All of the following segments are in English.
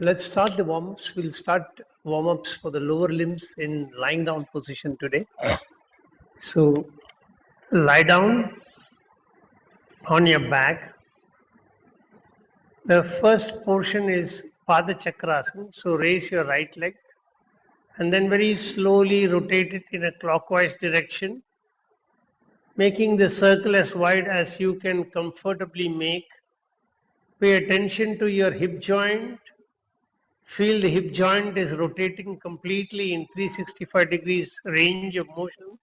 Let's start the warm-ups. We'll start warm-ups for the lower limbs in lying down position today. So lie down on your back. The first portion is Pada Chakrasana. So raise your right leg and then very slowly rotate it in a clockwise direction, making the circle as wide as you can comfortably make. Pay attention to your hip joint. Feel the hip joint is rotating completely in 365 degrees range of motion.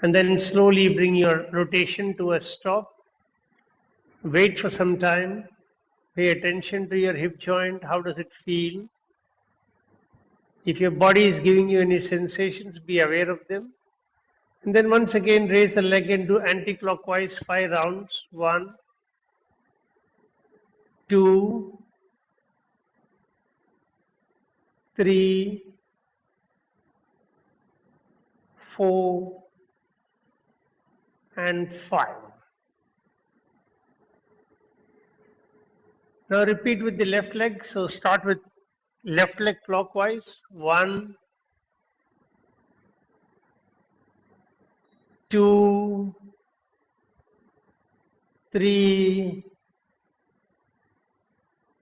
And then slowly bring your rotation to a stop. Wait for some time. Pay attention to your hip joint. How does it feel? If your body is giving you any sensations, be aware of them. And then once again, raise the leg and do anti-clockwise 5 rounds. 1, 2, 3, 4, and 5. Now repeat with the left leg. So start with left leg clockwise. 1, 2, 3,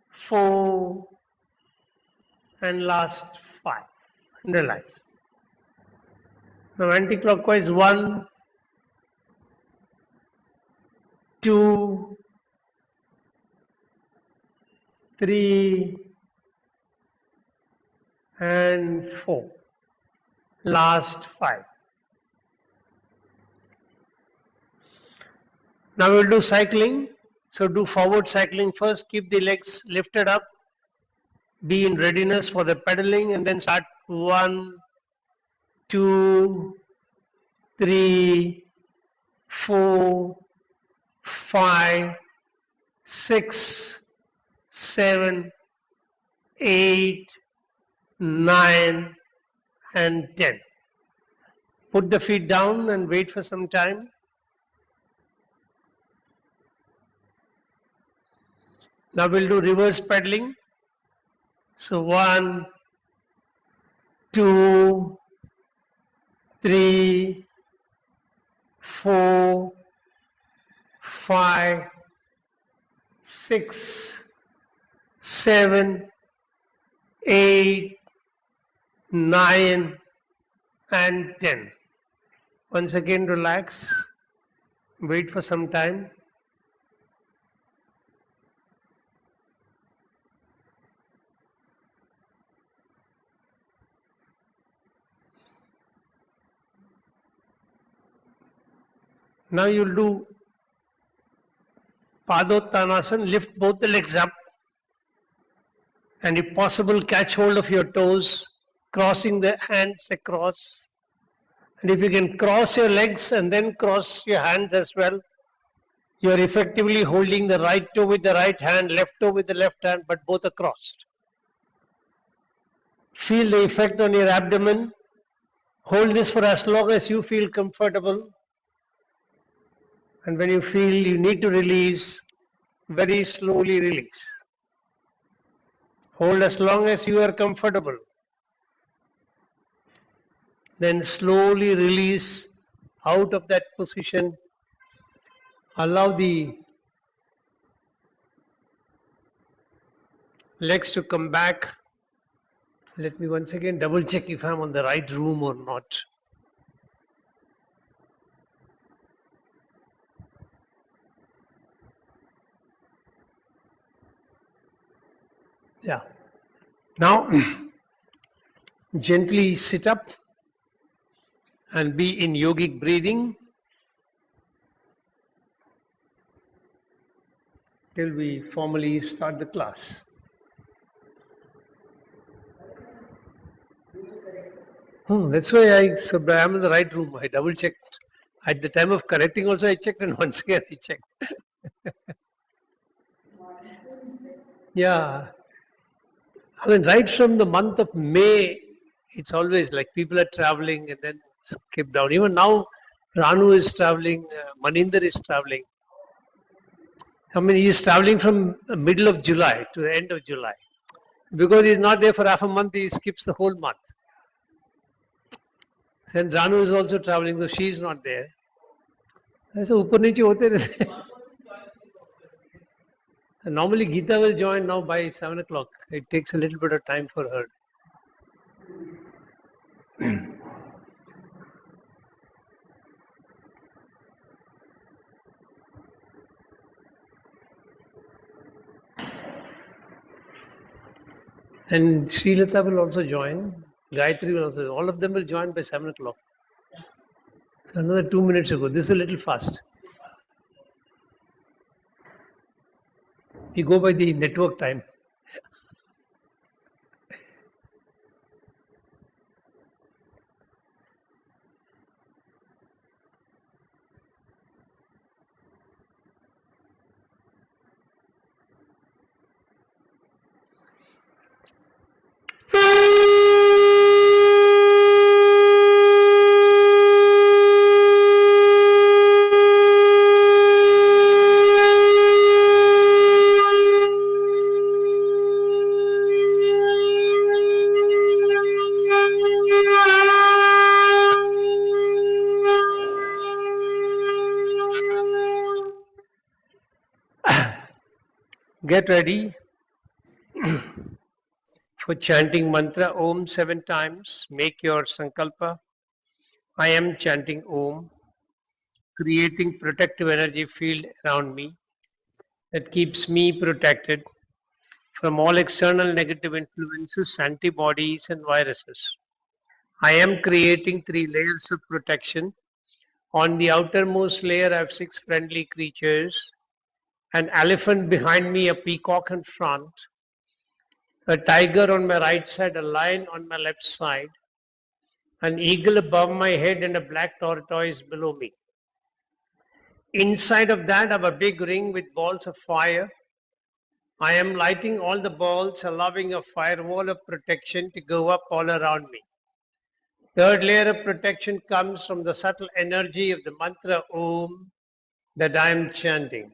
4, and last 5. And relax. Now anti-clockwise 1, 2, 3, and 4. Last 5. Now we'll do cycling. So do forward cycling first. Keep the legs lifted up. Be in readiness for the pedaling and then start 1, 2, 3, 4, 5, 6, 7, 8, 9, and 10. Put the feet down and wait for some time. Now we'll do reverse pedaling. So 1, 2, 3, 4, 5, 6, 7, 8, 9, and 10. Once again, relax. Wait for some time. Now you'll do Padottanasana. Lift both the legs up and if possible catch hold of your toes, crossing the hands across. And if you can cross your legs and then cross your hands as well, you are effectively holding the right toe with the right hand, left toe with the left hand, but both are crossed. Feel the effect on your abdomen. Hold this for as long as you feel comfortable. And when you feel you need to release, very slowly release. Hold as long as you are comfortable. Then slowly release out of that position. Allow the legs to come back. Let me once again double check if I'm on the right room or not. Yeah. Now, gently sit up and be in yogic breathing till we formally start the class. Oh, that's why I'm in the right room. I double checked. At the time of correcting also I checked and once again I checked. Yeah. I mean, right from the month of May, it's always like people are traveling and then skip down. Even now, Ranu is traveling, Maninder is traveling. I mean, he is traveling from the middle of July to the end of July. Because he's not there for half a month, he skips the whole month. Then Ranu is also traveling, so she's not there. ऐसे ऊपर नीचे होते रहते हैं. Normally Geeta will join now by 7 o'clock. It takes a little bit of time for her. And Srilata will also join. Gayatri will also. All of them will join by 7 o'clock. So another 2 minutes ago. This is a little fast. We go by the network time. Get ready for chanting mantra Om 7 times. Make your sankalpa. I am chanting Om, creating protective energy field around me that keeps me protected from all external negative influences, antibodies, and viruses. I am creating 3 layers of protection. On the outermost layer, I have 6 friendly creatures: an elephant behind me, a peacock in front, a tiger on my right side, a lion on my left side, an eagle above my head, and a black tortoise below me. Inside of that, I have a big ring with balls of fire. I am lighting all the balls, allowing a firewall of protection to go up all around me. Third layer of protection comes from the subtle energy of the mantra Om that I am chanting.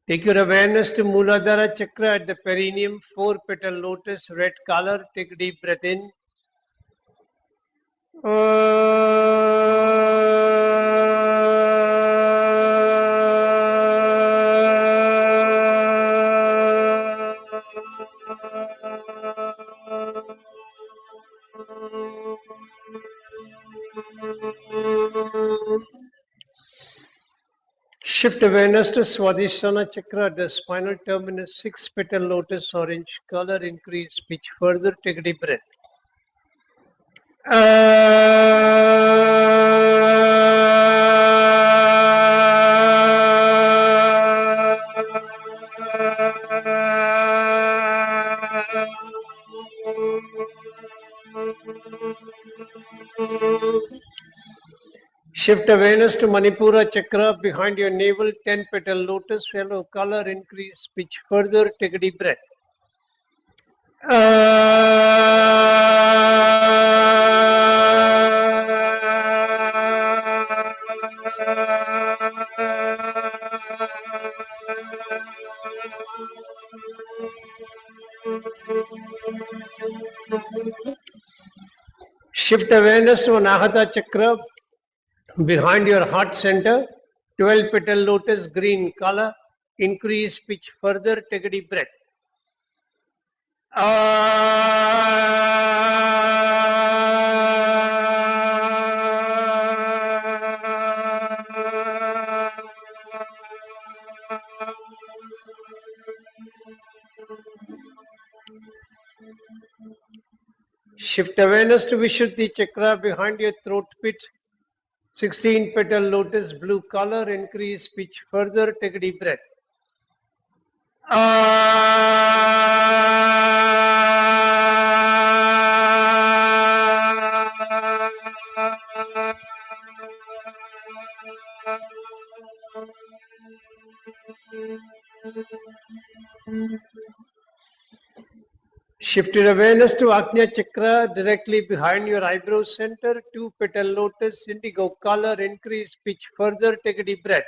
Take your awareness to Muladhara Chakra at the perineum, 4-petal lotus, red color. Take a deep breath in. Shift awareness to Swadhisthana Chakra at the spinal terminus, 6-petal lotus, orange color. Increase pitch further. Take a deep breath. Shift awareness to Manipura Chakra behind your navel, 10-petal lotus, yellow color. Increase pitch further. Take a deep breath. Shift awareness to Anahata Chakra behind your heart center, 12-petal lotus, green color. Increase pitch further. Take a deep breath. Shift awareness to Vishuddhi Chakra behind your throat pit, 16-petal lotus, blue color. Increase pitch further. Take a deep breath. Shift your awareness to Ajna Chakra directly behind your eyebrow center, 2-petal lotus, indigo color. Increase pitch further. Take a deep breath.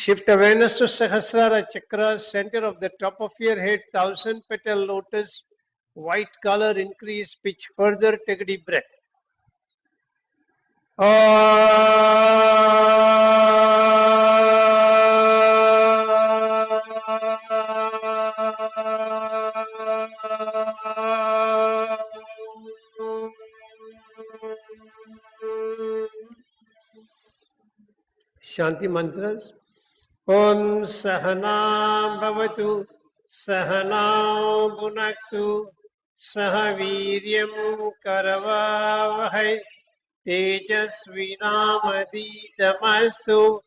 Shift awareness to Sahasrara Chakra, center of the top of your head, 1000 petal lotus, white color, increase pitch further, take a deep breath. Shanti mantras. Om Sahana Bhavatu Sahana Bhunaktu Sahaviryam Karavavahai Tejasvinamaditamasthu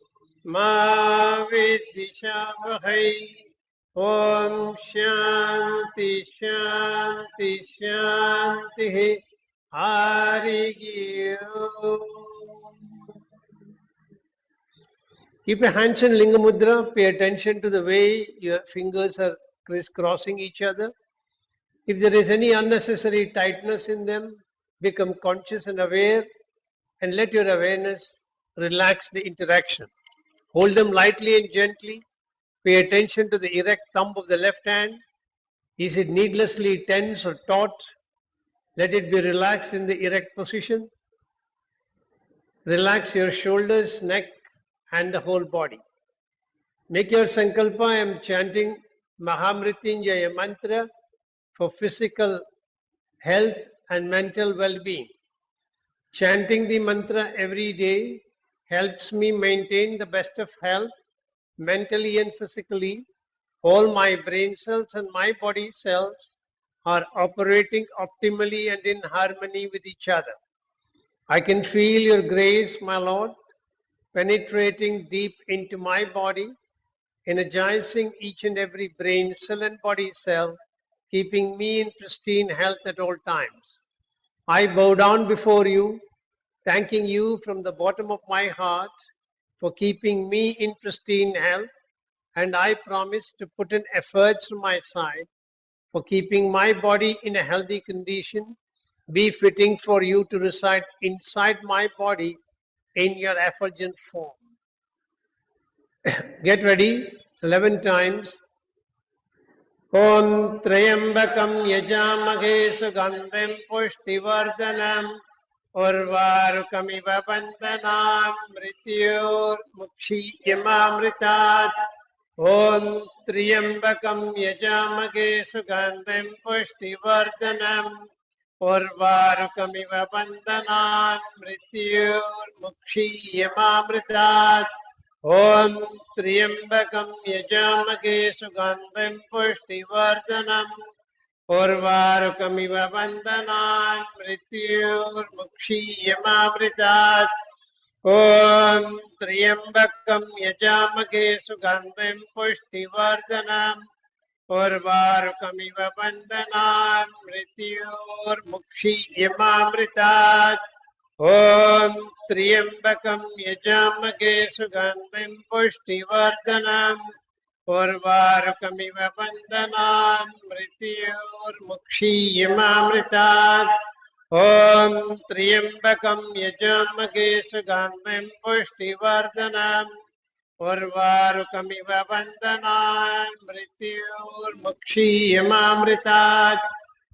Ma Vidishavahai. Om Shanti Shanti Shanti Hari Om. Keep your hands in Linga Mudra. Pay attention to the way your fingers are crisscrossing each other. If there is any unnecessary tightness in them, become conscious and aware and let your awareness relax the interaction. Hold them lightly and gently. Pay attention to the erect thumb of the left hand. Is it needlessly tense or taut? Let it be relaxed in the erect position. Relax your shoulders, neck, and the whole body. Make your sankalpa. I am chanting Mahamrityunjaya mantra for physical health and mental well-being. Chanting the mantra every day helps me maintain the best of health, mentally and physically. All my brain cells and my body cells are operating optimally and in harmony with each other. I can feel your grace, my Lord, penetrating deep into my body, energizing each and every brain cell and body cell, keeping me in pristine health at all times. I bow down before you, thanking you from the bottom of my heart for keeping me in pristine health, and I promise to put in efforts from my side for keeping my body in a healthy condition, befitting for you to reside inside my body in your effulgent form. Get ready, 11 times. Om Trayambakam Yajamage Sugandhim Pushtivardhanam Urvarukamiva Bandhanam Mrityor Mukshiyamamritat. Om Trayambakam Yajamage Sugandhim Pushtivardhanam Urvarukamiva Bandhanam Mrityor Mukshiyamamritat. Om Triyambakam Yajamage Sugandhim Pushtivardhanam Urvarukamiva Bandhanan Mrityor Mukshiyamamritat. Om Triyambakam Yajamage Sugandhim Pushtivardhanam Urvarukamiva Bandhanan Mrityor Mukshiyamamritat. Om Triyambakam Yajamage Sugandhim Pushtivardhanam Urvarukamiva Bandhanan Mrityor Mukshiyamamritat. Om Triyambakam Yajamage Sugandhim Pushtivardhanam Urvarukamiva Bandhanan Mrityor Mukshiyamamritat.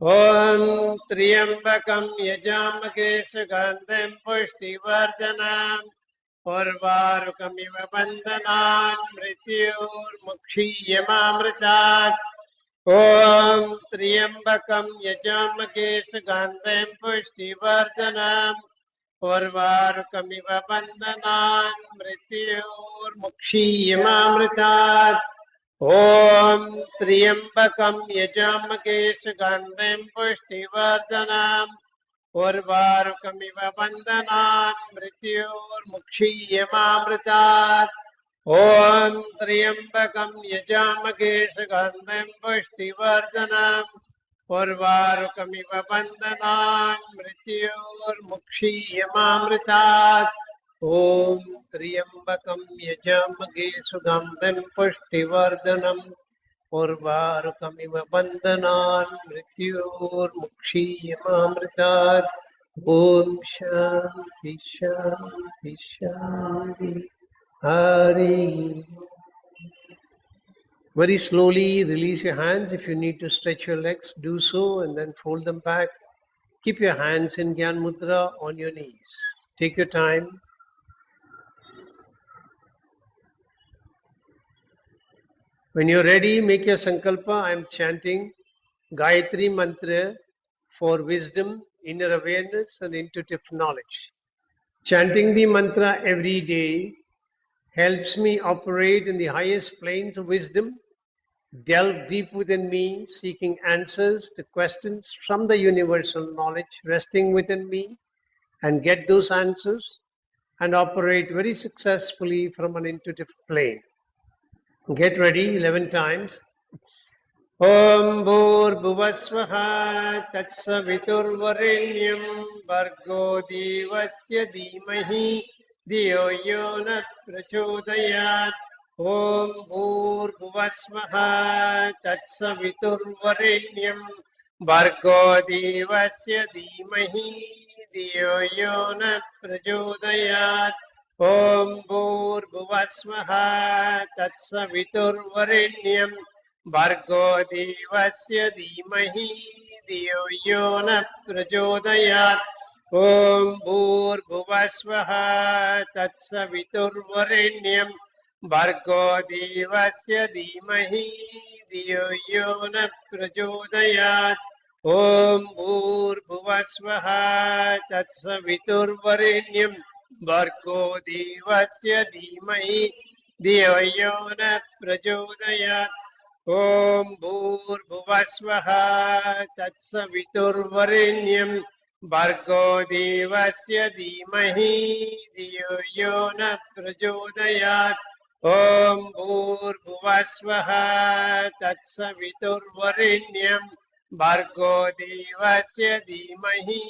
Om Triyambakam Yajamage Sugandhim Pushtivardhanam Urvarukamiva Bandhanan Mrityor Mukshiyamamritat. Om Triyambakam Yajamage Sugandhim Pushtivardhanam Urvarukamiva Bandhanan Mrityor Mukshiyamamritat. Om Triyambakam Yajamage Sugandhim Pushtivardhanam Urvarukamiva Bandhanan Mrityor Mukshiyamamritat. Om Triyambakam Yajamage Sugandhim Pushtivardhanam Urvarukamiva Bandhanan Mrityor Mukshiyamamritat. Om Triyambakam Yajamage Sugandhim Pushtivardhanam Urvarukamiva Bandhanan Mrityor Mukshiyamamritat. Om Shanti Shanti Shanti Hari Very slowly release your hands. If you need to stretch your legs, do so and then fold them back. Keep your hands in Gyan Mudra on your knees. Take your time. When you're ready, make your sankalpa. I'm chanting Gayatri Mantra for wisdom, inner awareness, and intuitive knowledge. Chanting the mantra every day helps me operate in the highest planes of wisdom, delve deep within me, seeking answers to questions from the universal knowledge resting within me, and get those answers and operate very successfully from an intuitive plane. Get ready 11 times. Om Bhurbhuvasvaha Tatsaviturvarenyam Bhargo Devasya Dhimahi Dhiyo Yo Na Prachodayat. Om Bhurbhuvasvaha Tatsaviturvarenyam Bhargo Devasya Dhimahi Dhiyo Yo Na Prachodayat. Om Bhurbhuvasvaha Tatsaviturvarenyam Bhargo Devasya Dhimahi Dhiyo Yo Na Prachodayat. Om Bhurbhuvasvaha Tatsaviturvarenyam Bhargo Devasya Dhimahi Dhiyo Yo Na Prachodayat. Om Bhurbhuvasvaha Tatsaviturvarenyam Bhargo Devasya Dhimahi Dhiyo Yo Na Prachodayat. Om Bhurbhuvasvaha Tatsaviturvarenyam Bhargo Devasya Dhimahi Dhiyo Yo Na Prachodayat. Om Bhurbhuvasvaha Tatsaviturvarenyam Bhargo Devasya Dhimahi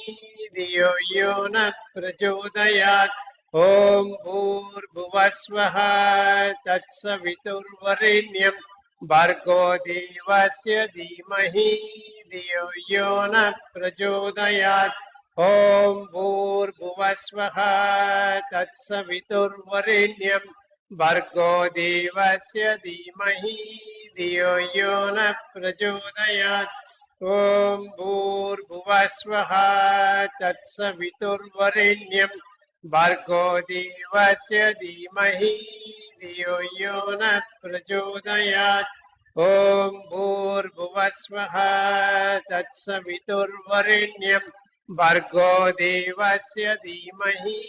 Dhiyo Yo Na Prachodayat. Om Bhurbhuvasvaha Tatsaviturvarenyam Bhargo Devasya Dhimahi Dhiyo Yo Na Prachodayat. Om Bhurbhuvasvaha Tatsaviturvarenyam Bhargo Devasya Dhimahi Dhiyo Yo Na Prachodayat. Om Bhurbhuvasvaha Tatsaviturvarenyam Bhargo Devasya Dhimahi Dhiyo Yo Na Prachodayat. Om Bhurbhuvasvaha Tatsaviturvarenyam Bhargo Devasya Dhimahi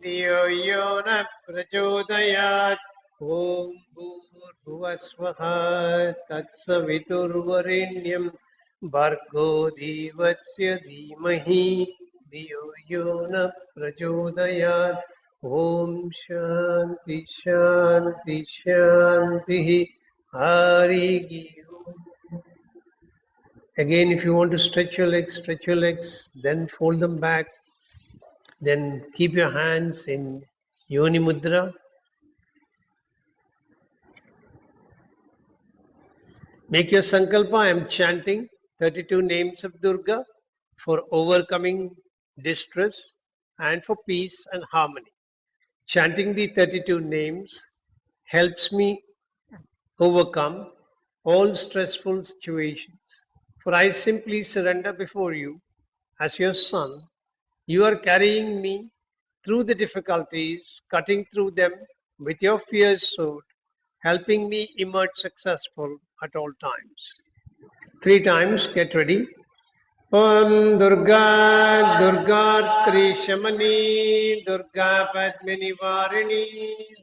Dhiyo Yo Na Prachodayat. Om Bhurbhuvasvaha Tatsaviturvarenyam Bhargo Devasya Dhimahi Dhiyo Yo Na Prachodayat. Om Shanti Shanti Shanti Hari Om. Again, if you want to stretch your legs, then fold them back. Then keep your hands in Yoni Mudra. Make your sankalpa. I am chanting 32 names of Durga for overcoming distress and for peace and harmony. Chanting the 32 names helps me overcome all stressful situations. For I simply surrender before you as your son. You are carrying me through the difficulties, cutting through them with your fierce sword, helping me emerge successful at all times. 3 times, get ready. Om Durga Durga Trishamani Durga Padmini Varini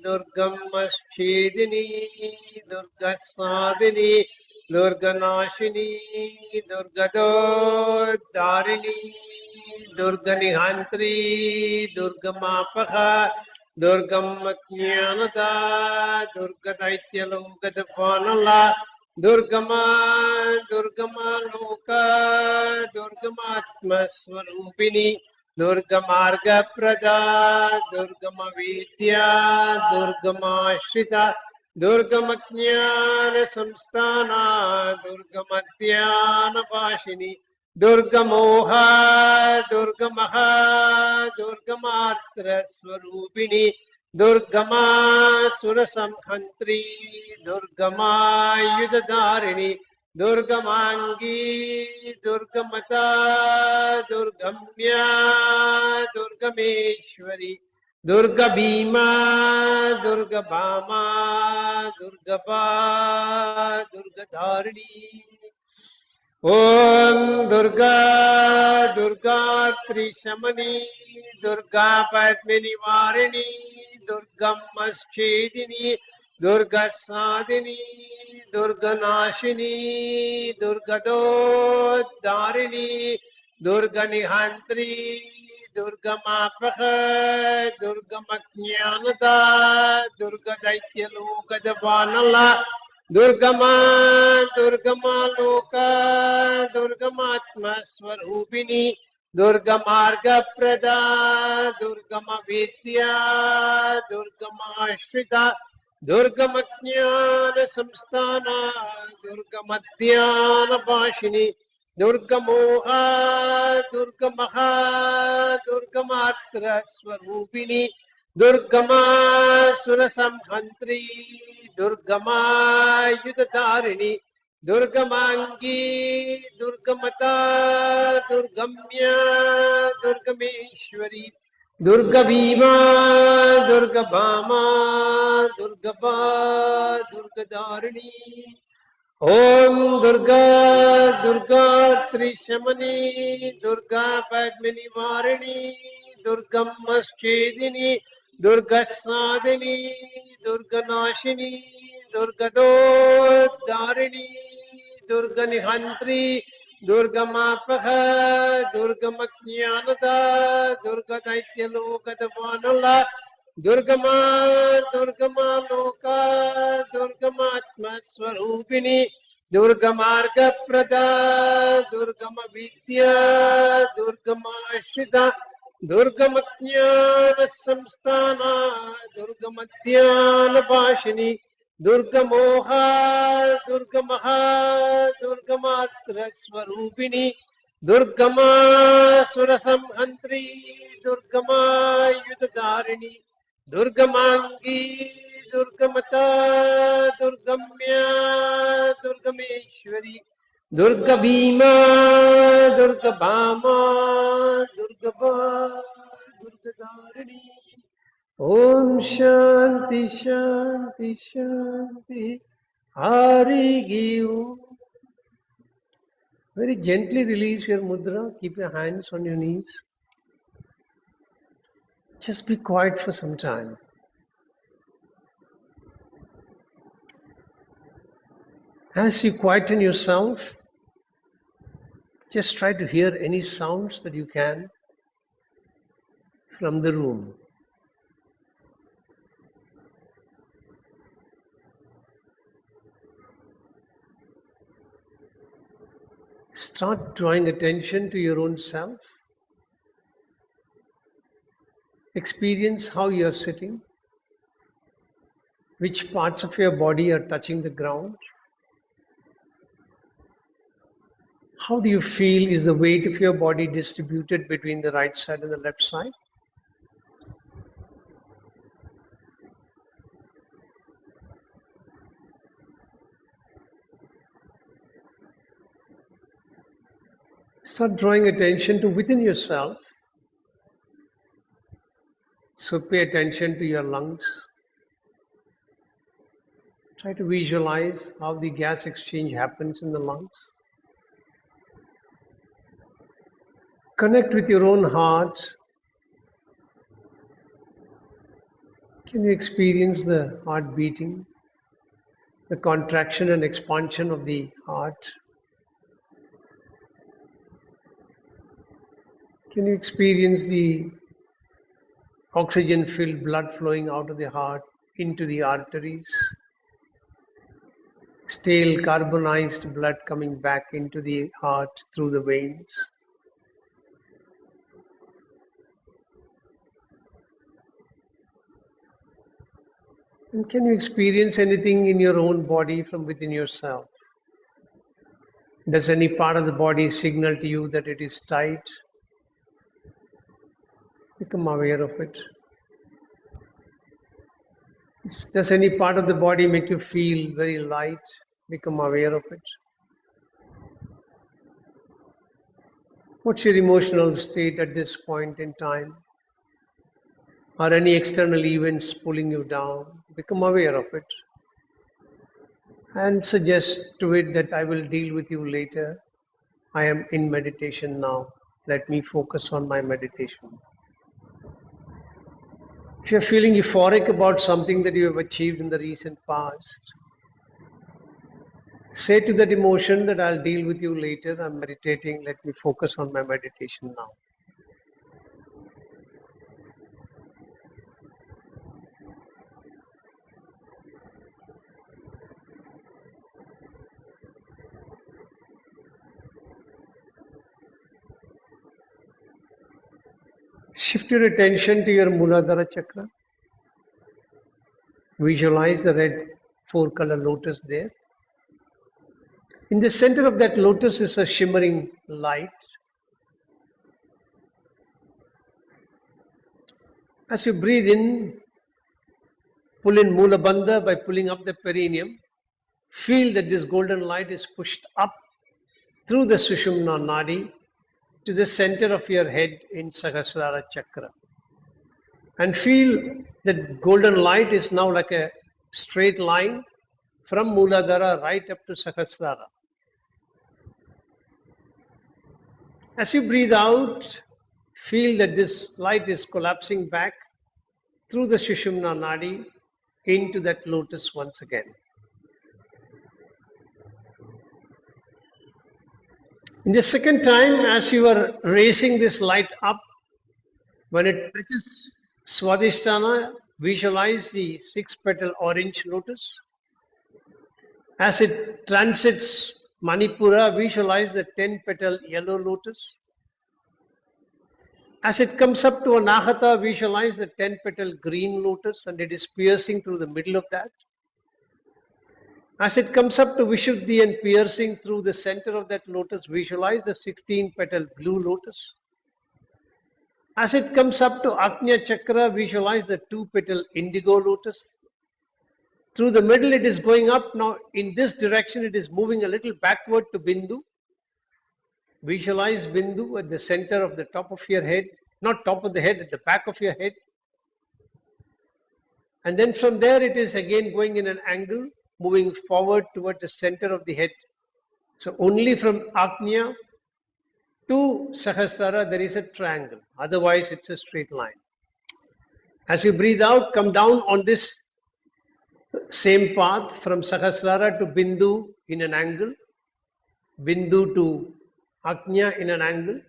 Durgam Maschedini Durga Sadini Durga Nashini Durga Darini Durga Nihantri Durga Mapaha Durgam Jnanada Durga Daityaloka Vanala Durgama Loka Durgamatma Swarupini Durgamarga Prada Durgama Vidya Durgama Shrita Durgamaknyana Samsthana Durgamadhyana Vashini Durgamoha Durgamaha Durgamartra Swarupini Durgama Surasamhantri, Durgama Yudadarini, Durgamangi, Durgamata, Durgamya, Durgameshwari, Durga Bhima, Durga Bhama, Durgapa, Durga Dharini. Om Durga Durga Trishamani Durga Padmini Varini Durga Maschedini Durga Sadini Durga Nashini Durga Darini Durga Nihantri Durga Mapaka Durga Maknyanata Durga Daityaluka Davanala Durgama, Durgama Loka, Durgamatma Swarupini, Durgamarga Prada, Durgama Vidya, Durgama Shrita, Durgamatnyana Samstana, Durgamadhyana Bashini, Durgamoha, Durgamaha, Durgamatra Swarupini, Durgama Surasamhantri, Durgama Yudatarini, Durgamangi, Durgamata, Durgamya, Durgameshwari, Durga Bhima, Durga Bhama, Durgapa, Durga Dharini. Om Durga Durga Trishamani Durga Padmini Varini Durga Maschedini Durga Sadini Durga Nashini Durga Darini Durga Nihantri Durga Mapaha Durga Maknyanata Durga Daityaloka Davanala Durgama, Durgama Loka, Durgamatma Swarupini, Durgamarga Prada, Durgama Vidya, Durgama Shrita, Durgamatnyana Samstana, Durgamadhyana Bashini, Durgamoha, Durgamaha, Durgamatra Swarupini, Durgama Surasamhantri, Durgama Yudadarini, Durgamangi, Durgamata, Durgamya, Durgameshwari, Durga Bhima, Durga Bhama, Durgaba, Durga Dharini. Om Shanti, Shanti, Shanti, Hari Giyu. Very gently release your mudra, keep your hands on your knees. Just be quiet for some time. As you quieten yourself, just try to hear any sounds that you can from the room. Start drawing attention to your own self. Experience how you are sitting, which parts of your body are touching the ground. How do you feel is the weight of your body distributed between the right side and the left side? Start drawing attention to within yourself. So pay attention to your lungs. Try to visualize how the gas exchange happens in the lungs. Connect with your own heart. Can you experience the heart beating, the contraction and expansion of the heart? Can you experience the oxygen-filled blood flowing out of the heart into the arteries? Stale carbonized blood coming back into the heart through the veins. And can you experience anything in your own body from within yourself? Does any part of the body signal to you that it is tight? Become aware of it. Does any part of the body make you feel very light? Become aware of it. What's your emotional state at this point in time? Are any external events pulling you down? Become aware of it. And suggest to it that I will deal with you later. I am in meditation now. Let me focus on my meditation. If you're feeling euphoric about something that you have achieved in the recent past, say to that emotion that I'll deal with you later. I'm meditating. Let me focus on my meditation now. Shift your attention to your Muladhara chakra. Visualize the red four-color lotus there. In the center of that lotus is a shimmering light. As you breathe in, pull in Mula Bandha by pulling up the perineum. Feel that this golden light is pushed up through the Sushumna Nadi to the center of your head in Sahasrara Chakra. And feel that golden light is now like a straight line from Muladhara right up to Sahasrara. As you breathe out, feel that this light is collapsing back through the Sushumna Nadi into that lotus once again. In the second time, as you are raising this light up, when it touches Swadhisthana, visualize the 6-petal orange lotus. As it transits Manipura, visualize the 10-petal yellow lotus. As it comes up to Anahata, visualize the 10-petal green lotus and it is piercing through the middle of that. As it comes up to Vishuddhi and piercing through the center of that lotus, visualize the 16-petal blue lotus. As it comes up to Ajna Chakra, visualize the 2-petal indigo lotus. Through the middle, it is going up. Now, in this direction, it is moving a little backward to Bindu. Visualize Bindu at the center of the top of your head, not top of the head, at the back of your head. And then from there, it is again going in an angle, moving forward toward the center of the head. So only from Ajna to Sahasrara, there is a triangle. Otherwise, it's a straight line. As you breathe out, come down on this same path from Sahasrara to Bindu in an angle, Bindu to Ajna in an angle,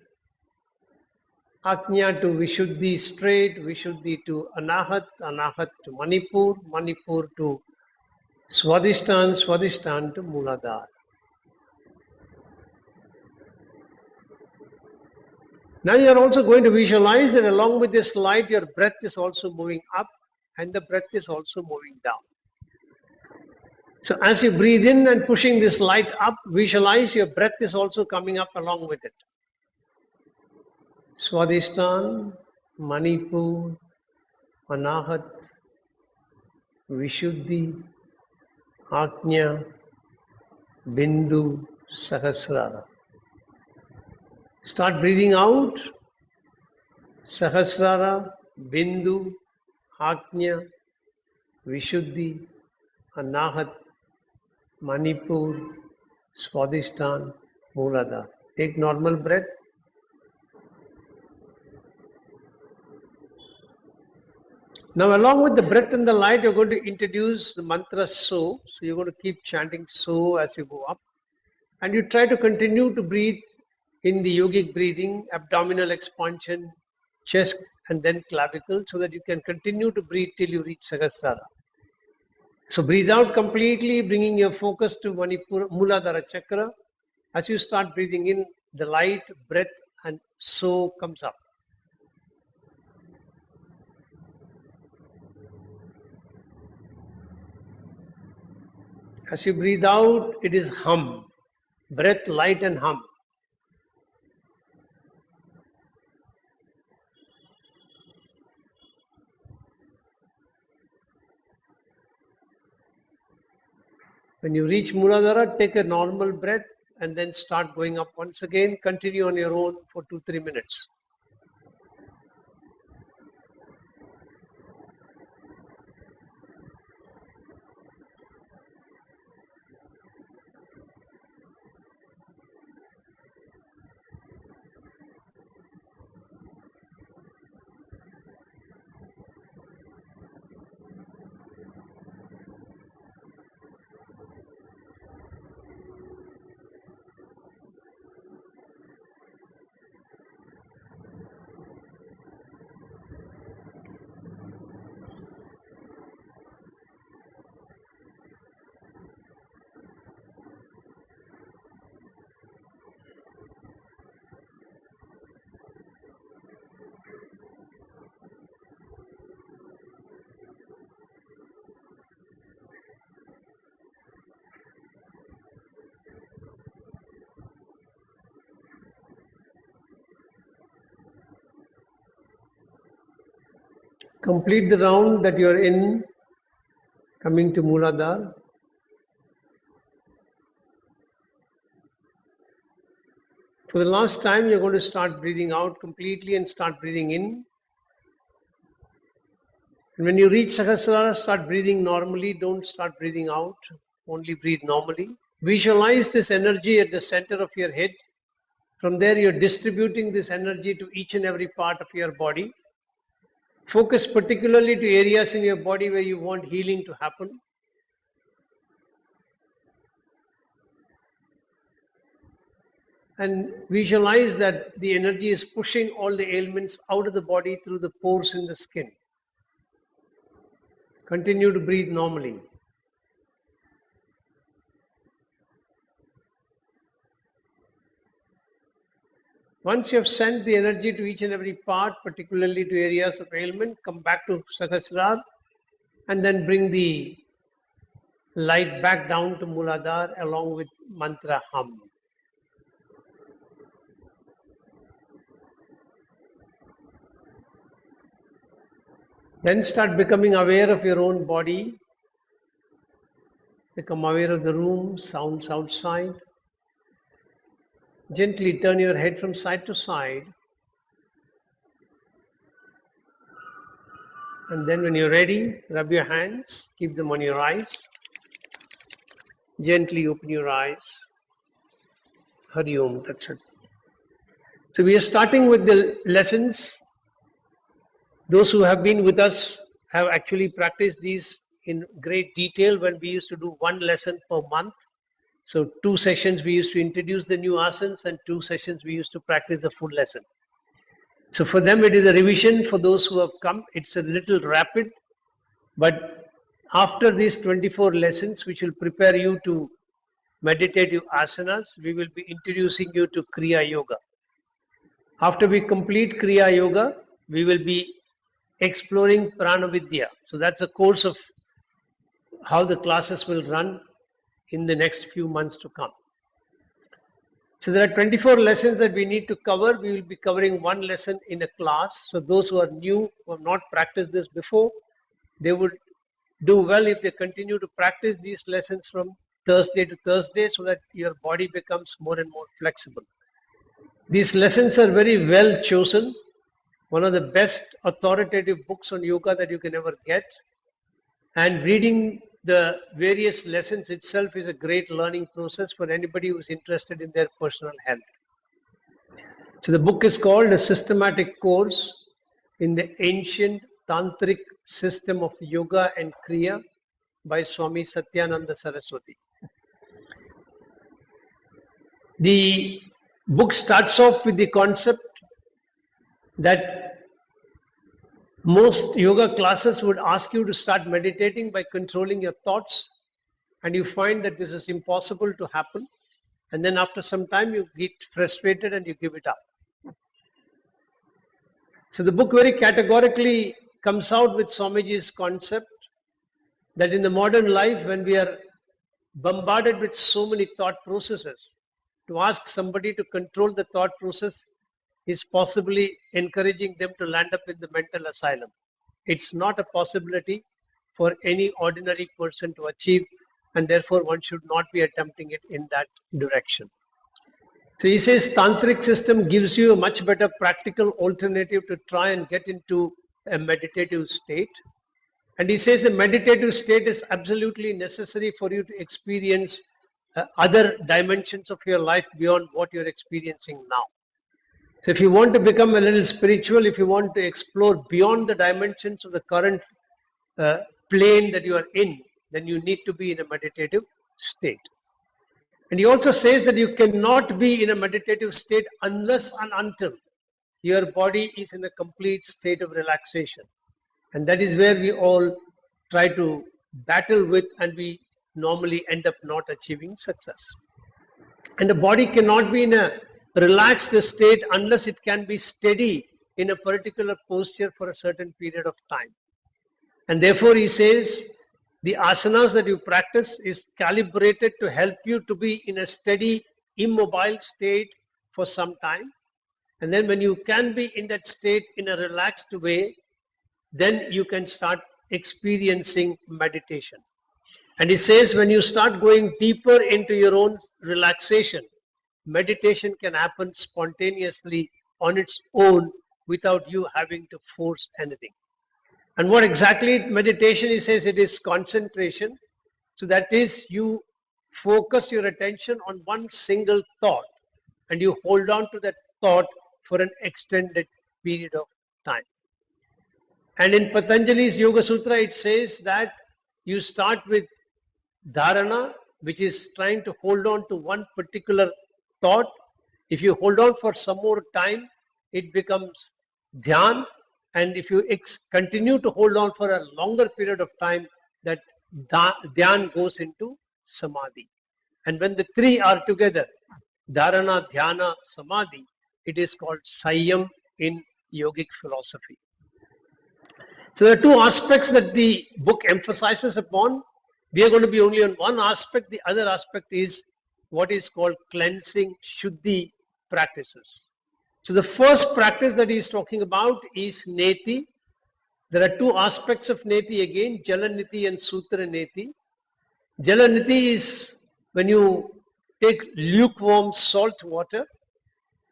Ajna to Vishuddhi straight, Vishuddhi to Anahat, Anahat to Manipur, Manipur to Swadhisthana, Swadhisthana to Muladhara. Now you are also going to visualize that along with this light, your breath is also moving up and the breath is also moving down. So as you breathe in and pushing this light up, visualize your breath is also coming up along with it. Swadhisthana, Manipur, Anahat, Vishuddhi, Ajna, Bindu, Sahasrara. Start breathing out. Sahasrara, Bindu, Ajna, Vishuddhi, Anahat, Manipur, Swadhisthana, Muladhara. Take normal breath. Now, along with the breath and the light, you're going to introduce the mantra So. So, you're going to keep chanting So as you go up. And you try to continue to breathe in the yogic breathing, abdominal expansion, chest, and then clavicle, so that you can continue to breathe till you reach Sahasrara. So, breathe out completely, bringing your focus to Manipur, Muladhara Chakra. As you start breathing in, the light, breath, and So comes up. As you breathe out, it is hum. Breath, light, and hum. When you reach Muladhara, take a normal breath and then start going up once again. Continue on your own for 2-3 minutes. Complete the round that you are in, coming to Muladhara. For the last time, you're going to start breathing out completely and start breathing in. And when you reach Sahasrara, start breathing normally. Don't start breathing out. Only breathe normally. Visualize this energy at the center of your head. From there, you're distributing this energy to each and every part of your body. Focus particularly to areas in your body where you want healing to happen. And visualize that the energy is pushing all the ailments out of the body through the pores in the skin. Continue to breathe normally. Once you have sent the energy to each and every part, particularly to areas of ailment, come back to Sahasrara and then bring the light back down to Muladhara along with mantra hum. Then start becoming aware of your own body. Become aware of the room, sounds outside. Gently turn your head from side to side. And then when you're ready, rub your hands, keep them on your eyes. Gently open your eyes. Hari Om Tat Sat. So we are starting with the lessons. Those who have been with us have actually practiced these in great detail when we used to do one lesson per month. So 2 sessions we used to introduce the new asanas and 2 sessions we used to practice the full lesson. So for them it is a revision. For those who have come, it's a little rapid. But after these 24 lessons, which will prepare you to meditative asanas, we will be introducing you to Kriya Yoga. After we complete Kriya Yoga, we will be exploring Prana Vidya. So that's a course of how the classes will run in the next few months to come. So there are 24 lessons that we need to cover. We will be covering 1 lesson in a class. So those who are new, who have not practiced this before, they would do well if they continue to practice these lessons from Thursday to Thursday so that your body becomes more and more flexible. These lessons are very well chosen. One of the best authoritative books on yoga that you can ever get. And reading the various lessons itself is a great learning process for anybody who is interested in their personal health. So the book is called A Systematic Course in the Ancient Tantric System of Yoga and Kriya by Swami Satyananda Saraswati. The book starts off with the concept that most yoga classes would ask you to start meditating by controlling your thoughts, and you find that this is impossible to happen, and then after some time you get frustrated and you give it up. So the book very categorically comes out with Swamiji's concept that in the modern life, when we are bombarded with so many thought processes, to ask somebody to control the thought process is possibly encouraging them to land up in the mental asylum. It's not a possibility for any ordinary person to achieve and therefore one should not be attempting it in that direction. So he says tantric system gives you a much better practical alternative to try and get into a meditative state. And he says a meditative state is absolutely necessary for you to experience other dimensions of your life beyond what you're experiencing now. So if you want to become a little spiritual, if you want to explore beyond the dimensions of the current plane that you are in, then you need to be in a meditative state. And he also says that you cannot be in a meditative state unless and until your body is in a complete state of relaxation. And that is where we all try to battle with, and we normally end up not achieving success. And the body cannot be in a relaxed state unless it can be steady in a particular posture for a certain period of time. And therefore he says the asanas that you practice is calibrated to help you to be in a steady, immobile state for some time. And then when you can be in that state in a relaxed way, then you can start experiencing meditation. And he says when you start going deeper into your own relaxation, meditation can happen spontaneously on its own without you having to force anything. And what exactly meditation, he says it is concentration. So that is, you focus your attention on one single thought and you hold on to that thought for an extended period of time. And in Patanjali's Yoga Sutra, it says that you start with dharana, which is trying to hold on to one particular thought. If you hold on for some more time, it becomes dhyan. And if you continue to hold on for a longer period of time, that dhyan goes into samadhi. And when the three are together, dharana, dhyana, samadhi, it is called Sayyam in yogic philosophy. So there are two aspects that the book emphasizes upon. We are going to be only on one aspect. The other aspect is what is called cleansing, shuddhi practices. So the first practice that he is talking about is neti. There are two aspects of neti again, jalaniti and sutra neti. Jalaniti is when you take lukewarm salt water,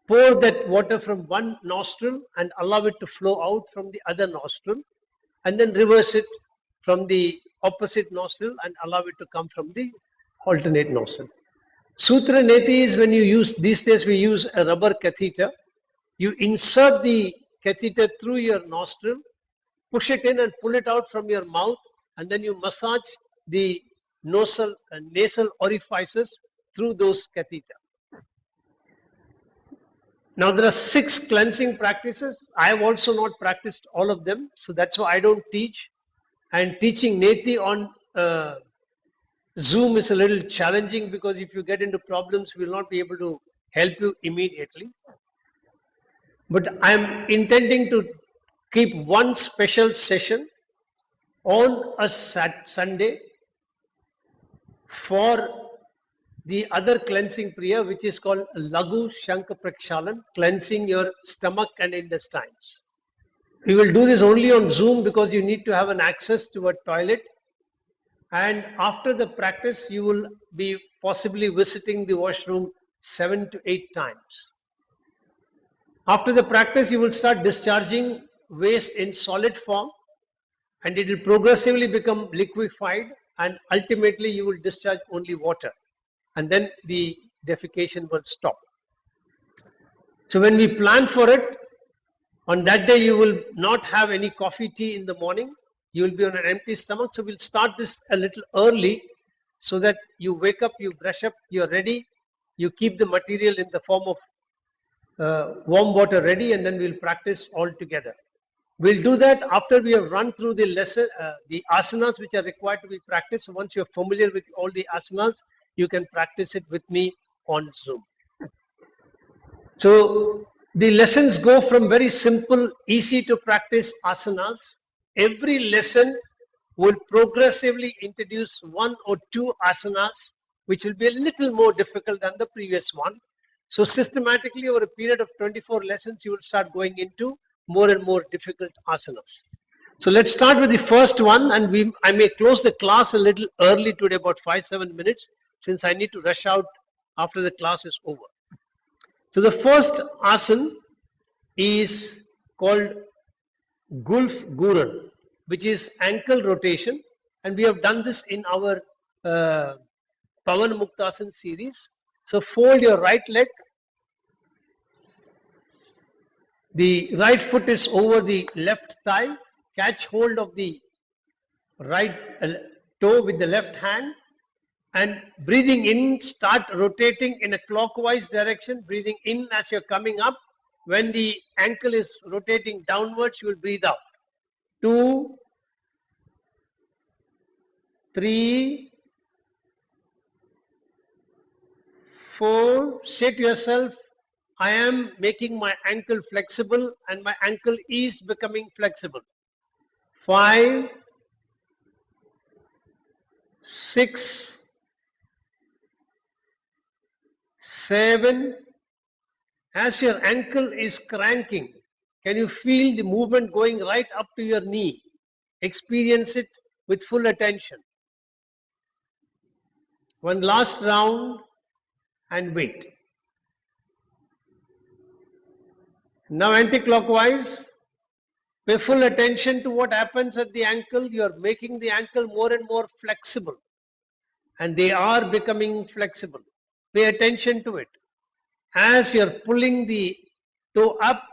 pour that water from one nostril and allow it to flow out from the other nostril, and then reverse it from the opposite nostril and allow it to come from the alternate nostril. Sutra neti is when you use, these days we use a rubber catheter. You insert the catheter through your nostril, push it in and pull it out from your mouth, and then you massage the nasal orifices through those catheter. Now there are 6 cleansing practices. I have also not practiced all of them, so that's why I don't teach. And teaching neti on Zoom is a little challenging, because if you get into problems, we will not be able to help you immediately. But I am intending to keep one special session on a Sunday for the other cleansing priya, which is called Lagu Shanka Prakshalan, cleansing your stomach and intestines. We will do this only on Zoom because you need to have an access to a toilet. And after the practice, you will be possibly visiting the washroom 7 to 8 times. After the practice, you will start discharging waste in solid form, and it will progressively become liquefied, and ultimately you will discharge only water, and then the defecation will stop. So when we plan for it, on that day you will not have any coffee, tea in the morning. You will be on an empty stomach. So we'll start this a little early so that you wake up, you brush up, you're ready, you keep the material in the form of warm water ready, and then we'll practice all together. We'll do that after we have run through the lesson, the asanas which are required to be practiced. So once you're familiar with all the asanas, you can practice it with me on Zoom. So the lessons go from very simple, easy to practice asanas. Every lesson will progressively introduce 1 or 2 asanas, which will be a little more difficult than the previous one. So systematically over a period of 24 lessons, you will start going into more and more difficult asanas. So let's start with the first one, and I may close the class a little early today, about 5-7 minutes, since I need to rush out after the class is over. So the first asana is called Gulf Guran, which is ankle rotation, and we have done this in our Pavan Muktasana series. So fold your right leg. The right foot is over the left thigh. Catch hold of the right toe with the left hand, and breathing in, start rotating in a clockwise direction. Breathing in as you're coming up. When the ankle is rotating downwards, you will breathe out. 2, 3, 4. Say to yourself, I am making my ankle flexible and my ankle is becoming flexible. 5, 6, 7. As your ankle is cranking, can you feel the movement going right up to your knee? Experience it with full attention. One last round and wait. Now anti-clockwise. Pay full attention to what happens at the ankle. You are making the ankle more and more flexible, and they are becoming flexible. Pay attention to it. As you're pulling the toe up,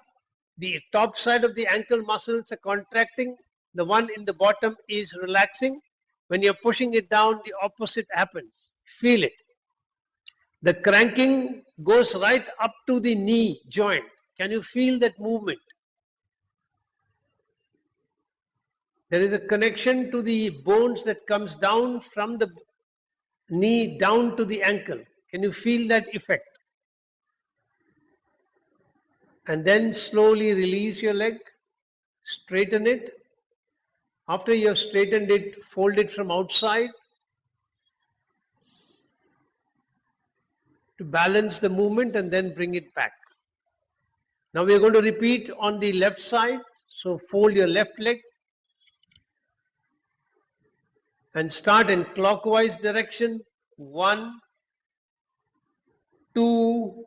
the top side of the ankle muscles are contracting. The one in the bottom is relaxing. When you're pushing it down, the opposite happens. Feel it. The cranking goes right up to the knee joint. Can you feel that movement? There is a connection to the bones that comes down from the knee down to the ankle. Can you feel that effect? And then slowly release your leg, straighten it. After you have straightened it, fold it from outside to balance the movement and then bring it back. Now we are going to repeat on the left side. So fold your left leg and start in clockwise direction. 1, 2,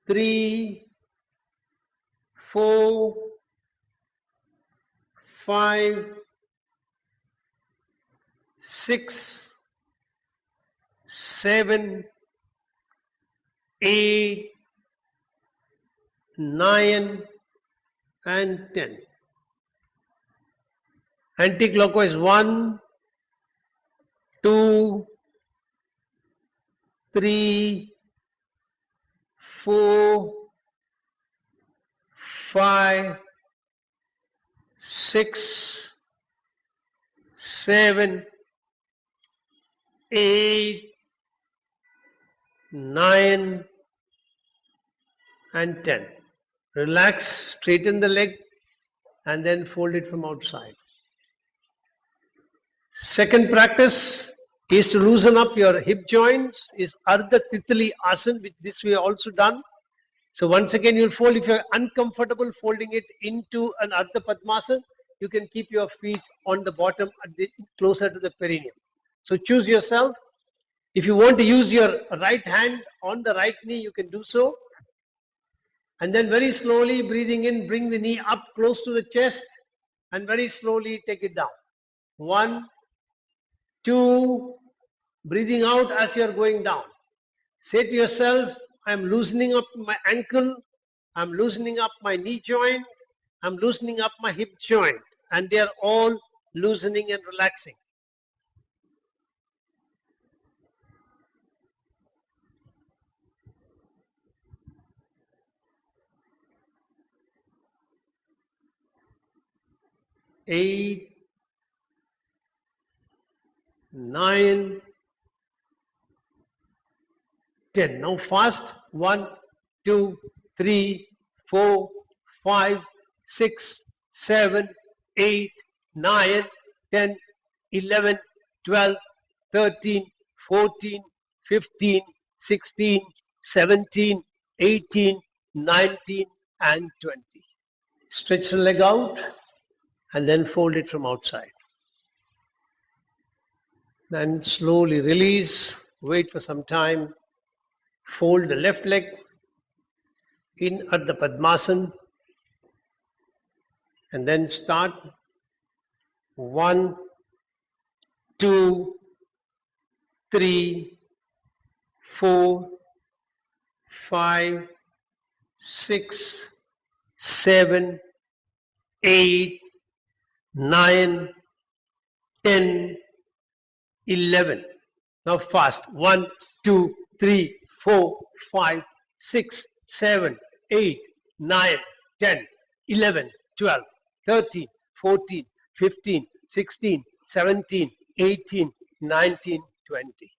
3, 4, 5, 6, 7, 8, 9, and 10. Anti-clockwise. 1, 2, 3, 4, 5, 6, 7, 8, 9, and 10. Relax, straighten the leg, and then fold it from outside. Second practice is to loosen up your hip joints, is Ardha Titali Asana, which this we have also done. So once again you'll fold. If you're uncomfortable folding it into an Ardha Padmasana, you can keep your feet on the bottom closer to the perineum. So choose yourself. If you want to use your right hand on the right knee, you can do so. And then very slowly breathing in, bring the knee up close to the chest and very slowly take it down. 1, 2, breathing out as you are going down. Say to yourself, I am loosening up my ankle, I am loosening up my knee joint, I am loosening up my hip joint, and they are all loosening and relaxing. Eight, 9, 10. Now fast. 1, 2, 3, 4, 5, 6, 7, 8, 9, 10, 11, 12, 13, 14, 15, 16, 17, 18, 19, and 20. Stretch the leg out. and then fold it from outside. Then slowly release, wait for some time, fold the left leg in at the Padmasana, and then start 1, 2, 3, 4, 5, 6, 7, 8, 9, 10, 11. Now fast. 1, 2, 3, 4, 5, 6, 7, 8, 9, 10, 11, 12, 13, 14, 15, 16, 17, 18, 19, 20.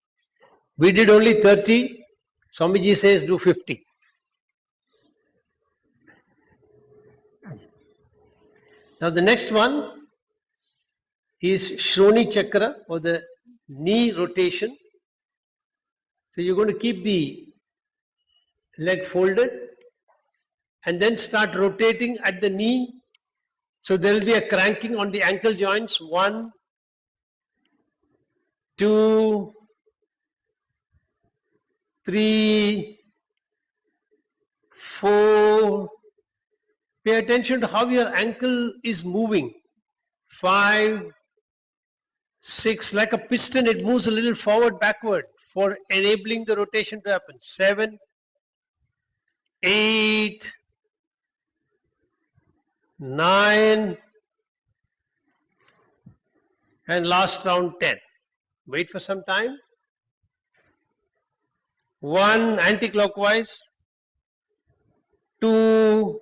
We did only 30. Swamiji says do 50. Now the next one is Shroni Chakra, or the knee rotation. So you're going to keep the leg folded and then start rotating at the knee. So there will be a cranking on the ankle joints. 1, 2, 3, 4. Pay attention to how your ankle is moving. 5, 6, like a piston, it moves a little forward, backward for enabling the rotation to happen. 7, 8, 9, and last round 10. Wait for some time. 1, anti-clockwise. 2,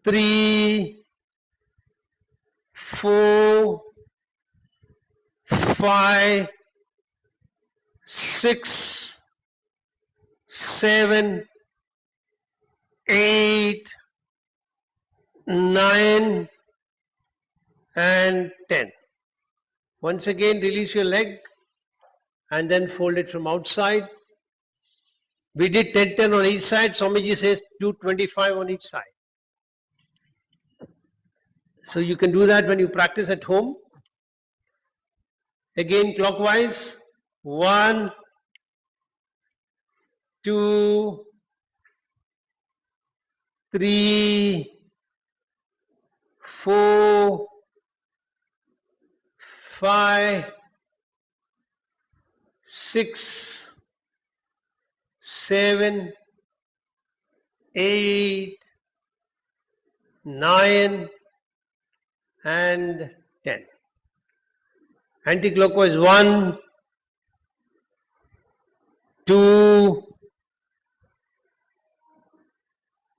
3, 4, 5, 6, 7, 8, 9, and 10. Once again, release your leg and then fold it from outside. We did 10, 10 on each side. Swamiji says do 25 on each side. So you can do that when you practice at home. Again, clockwise. 1, 2, 3, 4, 5, 6, 7, 8, 9, and 10. Anti-clockwise. 1, 2,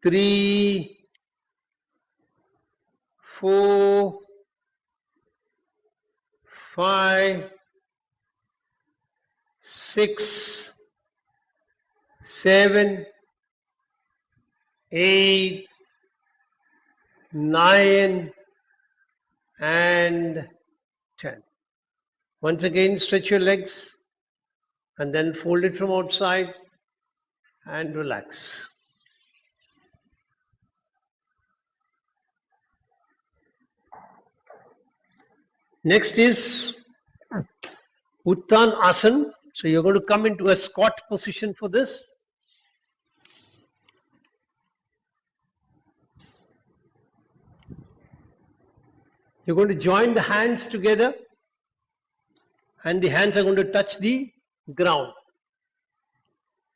3, 4, 5, 6, 7, 8, 9, and 10. Once again, stretch your legs and then fold it from outside and relax. Next is Uttan Asana. So you're going to come into a squat position for this. You're going to join the hands together and the hands are going to touch the ground.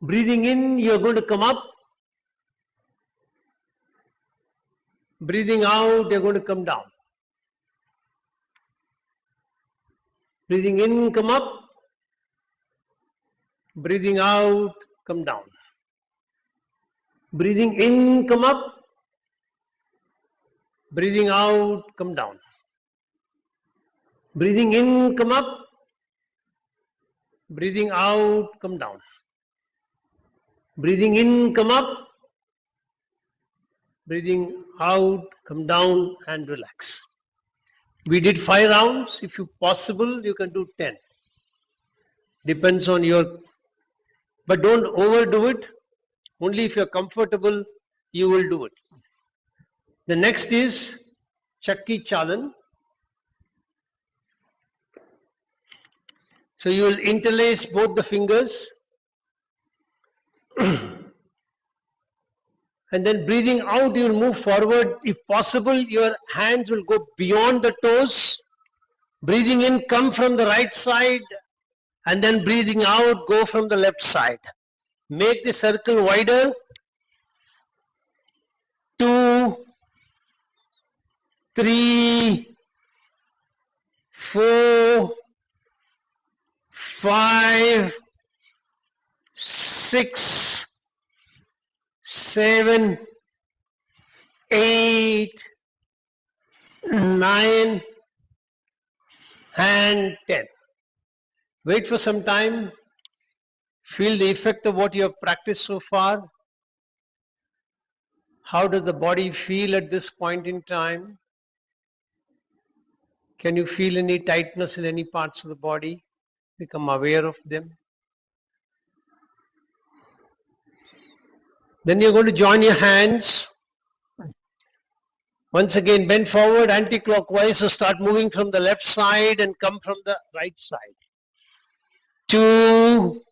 Breathing in, you're going to come up. Breathing out, you're going to come down. Breathing in, come up. Breathing out, come down. Breathing in, come up. Breathing out, come down. Breathing in, come up. Breathing out, come down. Breathing in, come up. Breathing out, come down, and relax. We did 5 rounds. If you possible, you can do 10. Depends on your, but don't overdo it. Only if you're comfortable, you will do it. The next is Chakki Chalan. So you will interlace both the fingers and then breathing out, you will move forward. If possible, your hands will go beyond the toes. Breathing in, come from the right side, and then breathing out, go from the left side. Make the circle wider. 2, 3, 4, 5, 6, 7, 8, 9, and 10. Wait for some time. Feel the effect of what you have practiced so far. How does the body feel at this point in time? Can you feel any tightness in any parts of the body? Become aware of them. Then you're going to join your hands. Once again, bend forward anti-clockwise. So start moving from the left side and come from the right side. 2,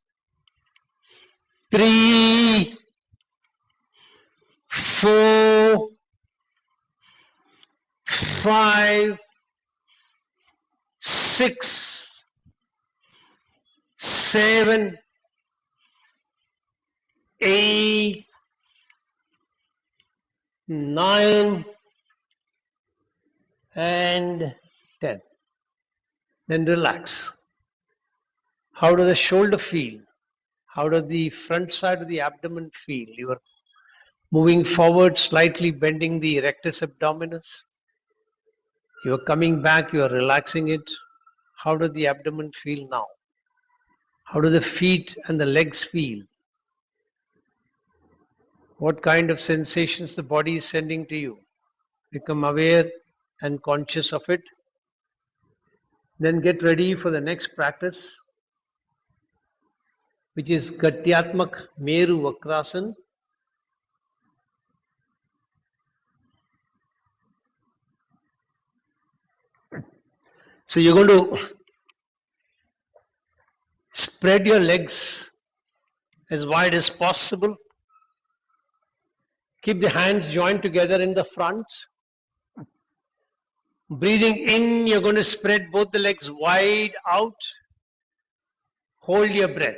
3, 4, 5, 6, 7, 8, 9, and 10. Then relax. How does the shoulder feel? How does the front side of the abdomen feel? You are moving forward, slightly bending the rectus abdominis. You are coming back, you are relaxing it. How does the abdomen feel now? How do the feet and the legs feel? What kind of sensations the body is sending to you? Become aware and conscious of it. Then get ready for the next practice, which is Gatyatmak Meru Vakrasan. So you're going to spread your legs as wide as possible. Keep the hands joined together in the front. Breathing in, you're going to spread both the legs wide out. Hold your breath.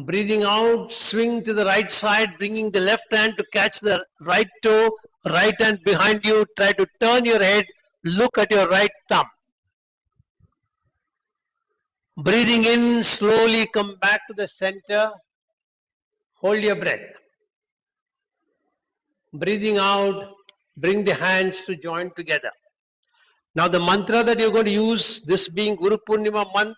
Breathing out, swing to the right side, bringing the left hand to catch the right toe, right hand behind you. Try to turn your head, look at your right thumb. Breathing in, slowly come back to the center. Hold your breath. Breathing out, bring the hands to join together. Now the mantra that you're going to use, this being Guru Purnima month,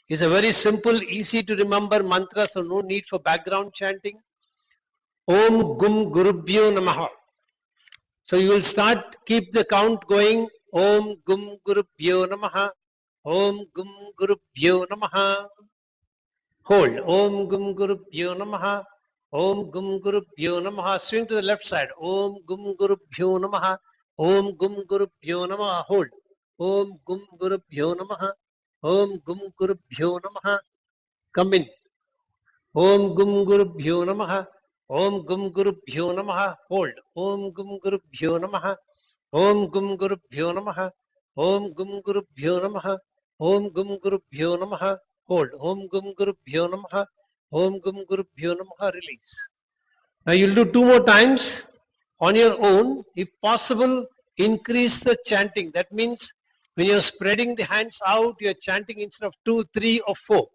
is a very simple, easy to remember mantra, so no need for background chanting. Om Gum Gurubhyo Namaha. So you will start, keep the count going. Om Gum Gurubhyo Namaha. Om Gum Gurubhyo Namaha. Hold. Om Gum Gurubhyo Namaha. Om Gum Gurubhyo Namaha. Swing to the left side. Om Gum Gurubhyo Namaha. Om Gum Gurubhyo Namaha. Hold. Om Gum Gurubhyo Namaha. Om Gum Gurubhyo Namaha. Come in. Om Gum Gurubhyo Namaha. Om Gum Gurubhyo Namaha. Hold. Om Gum Gurubhyo Namaha. Om Gum Gurubhyo Namaha. Om Gum Gurubhyo Namaha. Om Gum Gurubhyo Namaha. Hold. Om Gum Gurubhyo Namaha. Om Gum Gurubhyo Namaha. Release. Now you'll do 2 more times on your own. If possible, increase the chanting. That means when you're spreading the hands out, you're chanting instead of 2, 3, or 4.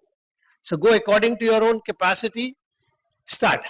So go according to your own capacity. Start.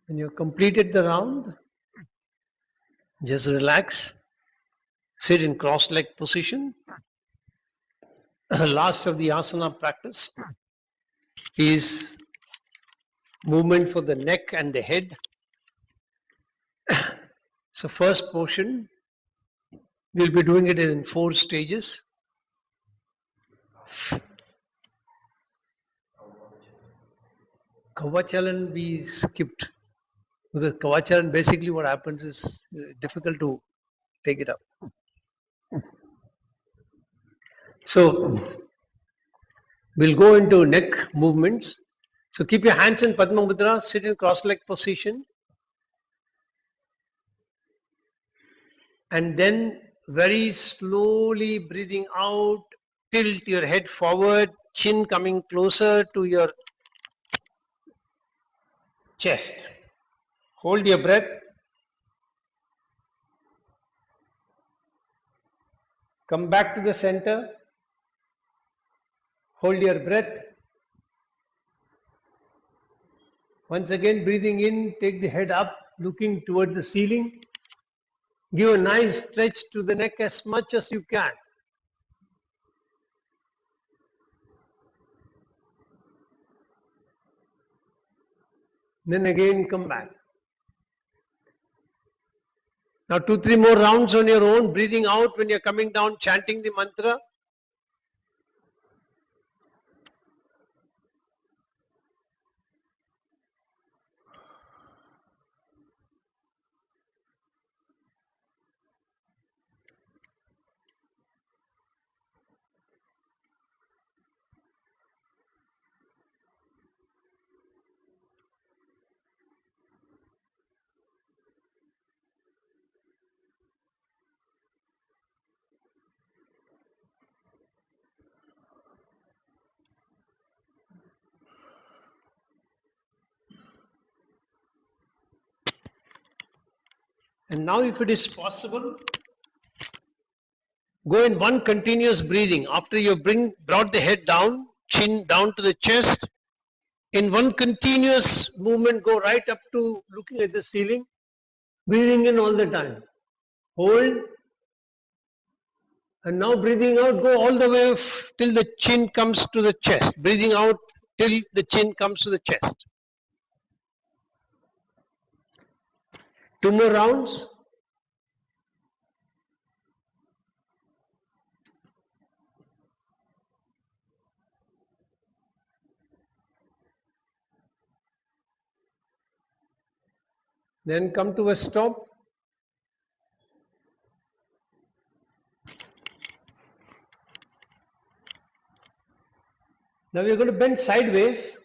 When you've completed the round, just relax, sit in cross-leg position. Last of the asana practice is movement for the neck and the head. So first portion, we'll be doing it in 4 stages. Kavachalan we skipped because Kavachalan basically what happens is difficult to take it up. So we'll go into neck movements. So keep your hands in Padma Mudra, sit in cross-leg position, and then very slowly breathing out, tilt your head forward, chin coming closer to your chest. Hold your breath. Come back to the center. Hold your breath. Once again, breathing in, take the head up, looking toward the ceiling. Give a nice stretch to the neck as much as you can. Then again, come back. Now 2-3 more rounds on your own, breathing out when you're coming down, chanting the mantra. And now if it is possible, go in one continuous breathing. After you brought the head down, chin down to the chest, in one continuous movement, go right up to looking at the ceiling, breathing in all the time. Hold. And now breathing out, go all the way till the chin comes to the chest. Breathing out till the chin comes to the chest. 2 more rounds. Then come to a stop. Now we're going to bend sideways.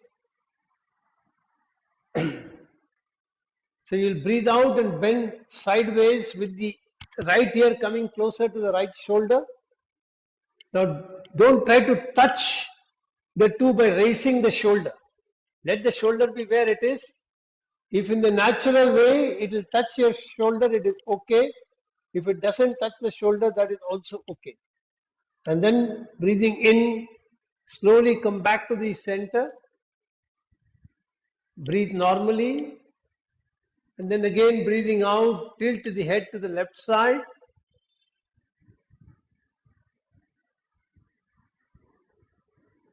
So you'll breathe out and bend sideways with the right ear coming closer to the right shoulder. Now don't try to touch the two by raising the shoulder. Let the shoulder be where it is. If in the natural way it will touch your shoulder, it is okay. If it doesn't touch the shoulder, that is also okay. And then breathing in, slowly come back to the center. Breathe normally. And then again breathing out, tilt the head to the left side.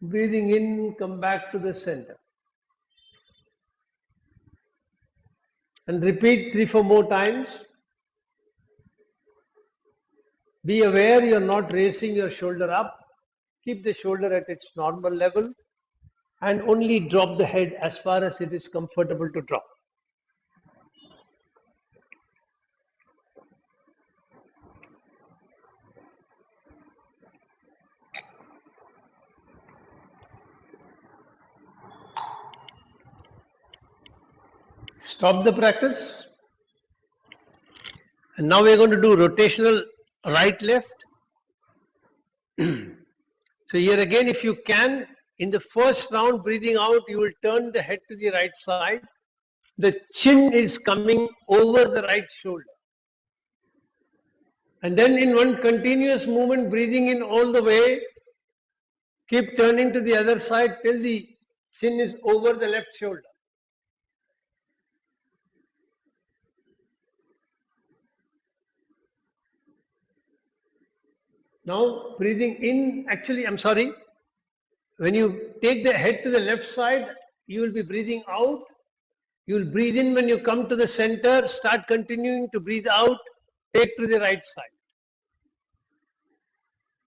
Breathing in, come back to the center. And repeat 3-4 more times. Be aware you are not raising your shoulder up. Keep the shoulder at its normal level and only drop the head as far as it is comfortable to drop. Stop the practice. And now we're going to do rotational right left. So here again, if you can, in the first round breathing out, you will turn the head to the right side. The chin is coming over the right shoulder. And then in one continuous movement, breathing in all the way, keep turning to the other side till the chin is over the left shoulder. Now breathing in, actually I'm sorry, when you take the head to the left side, you will be breathing out. You will breathe in when you come to the center, start continuing to breathe out, take to the right side.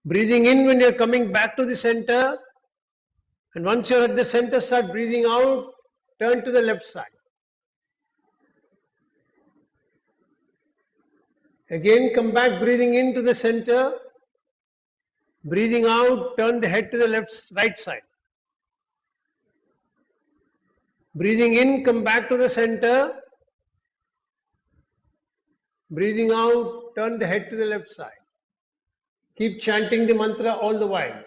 Breathing in when you're coming back to the center, and once you're at the center, start breathing out, turn to the left side. Again, come back breathing into the center, breathing out, turn the head to the right side. Breathing in, come back to the center, breathing out, turn the head to the left side. Keep chanting the mantra all the while.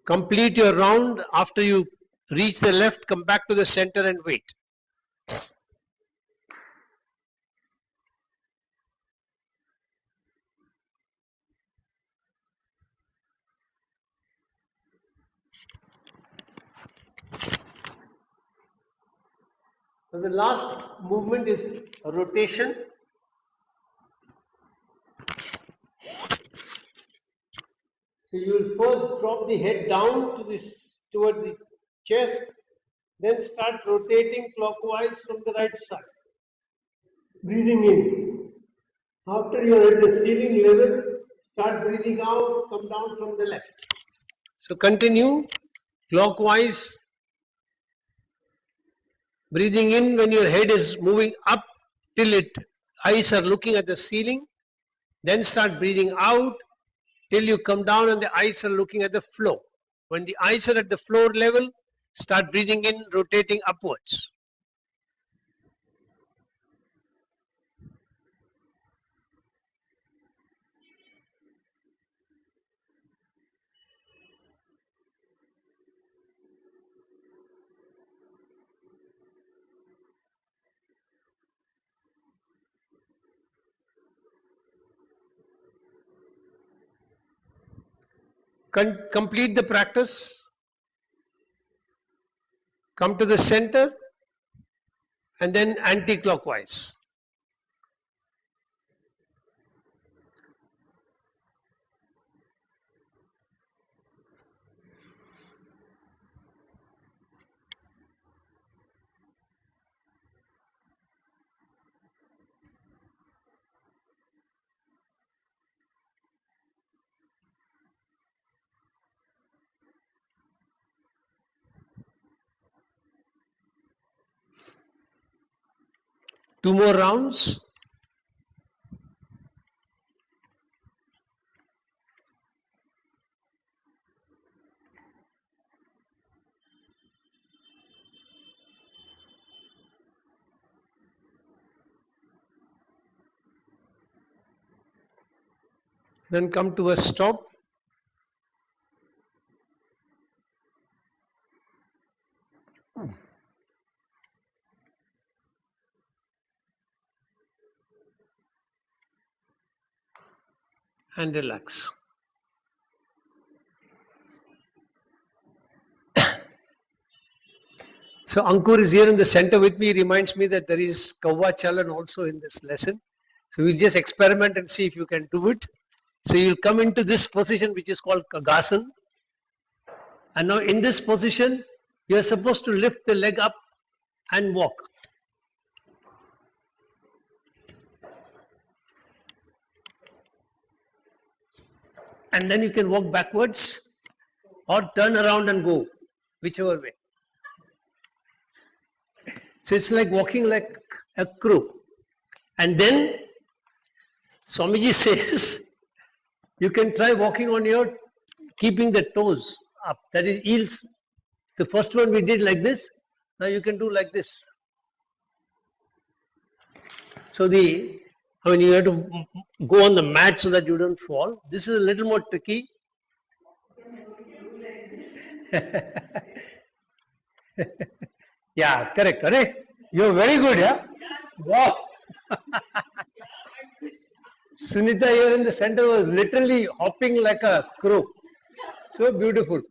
Complete your round. After you reach the left, come back to the center and wait. So the last movement is rotation. So you will first drop the head down to toward the chest, then start rotating clockwise from the right side. Breathing in. After you are at the ceiling level, start breathing out, come down from the left. So continue clockwise. Breathing in when your head is moving up till eyes are looking at the ceiling. Then start breathing out till you come down and the eyes are looking at the floor. When the eyes are at the floor level, start breathing in, rotating upwards. Complete the practice. Come to the center and then anti-clockwise. Two more rounds. Then come to a stop. And relax. So Ankur is here in the center with me. He reminds me that there is Kavva Chalan also in this lesson. So we'll just experiment and see if you can do it. So you'll come into this position which is called Kagasan. And now in this position, you're supposed to lift the leg up and walk. And then you can walk backwards or turn around and go, whichever way. So it's like walking like a crow. And then Swamiji says, You can try walking on your, keeping the toes up. That is yields. The first one we did like this. Now you can do like this. So you have to go on the mat so that you don't fall. This is a little more tricky. Yeah, correct. Correct. You're very good, yeah? Wow. Sunita here in the center was literally hopping like a crow. So beautiful.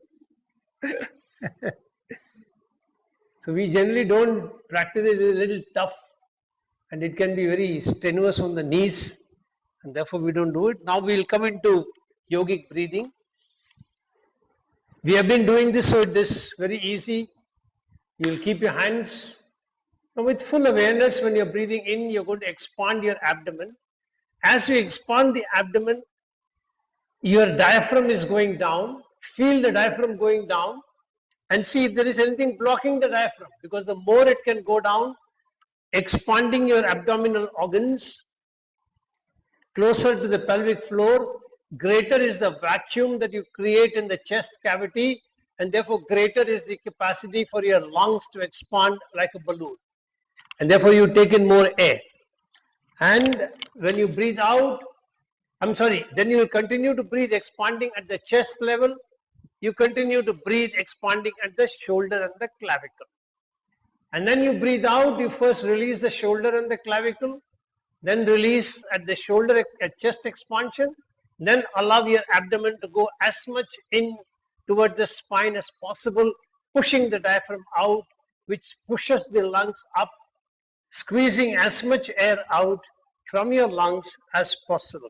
So we generally don't practice it. It's a little tough and it can be very strenuous on the knees and therefore we don't do it. Now we'll come into yogic breathing. We have been doing this, so it is very easy. You'll keep your hands. Now with full awareness, when you're breathing in, you're going to expand your abdomen. As you expand the abdomen, your diaphragm is going down. Feel the diaphragm going down and see if there is anything blocking the diaphragm, because the more it can go down, expanding your abdominal organs closer to the pelvic floor, greater is the vacuum that you create in the chest cavity, and therefore greater is the capacity for your lungs to expand like a balloon. And therefore you take in more air. And when you breathe out, then you will continue to breathe expanding at the chest level. You continue to breathe expanding at the shoulder and the clavicle. And then you breathe out, you first release the shoulder and the clavicle, then release at the shoulder at chest expansion, then allow your abdomen to go as much in towards the spine as possible, pushing the diaphragm out, which pushes the lungs up, squeezing as much air out from your lungs as possible.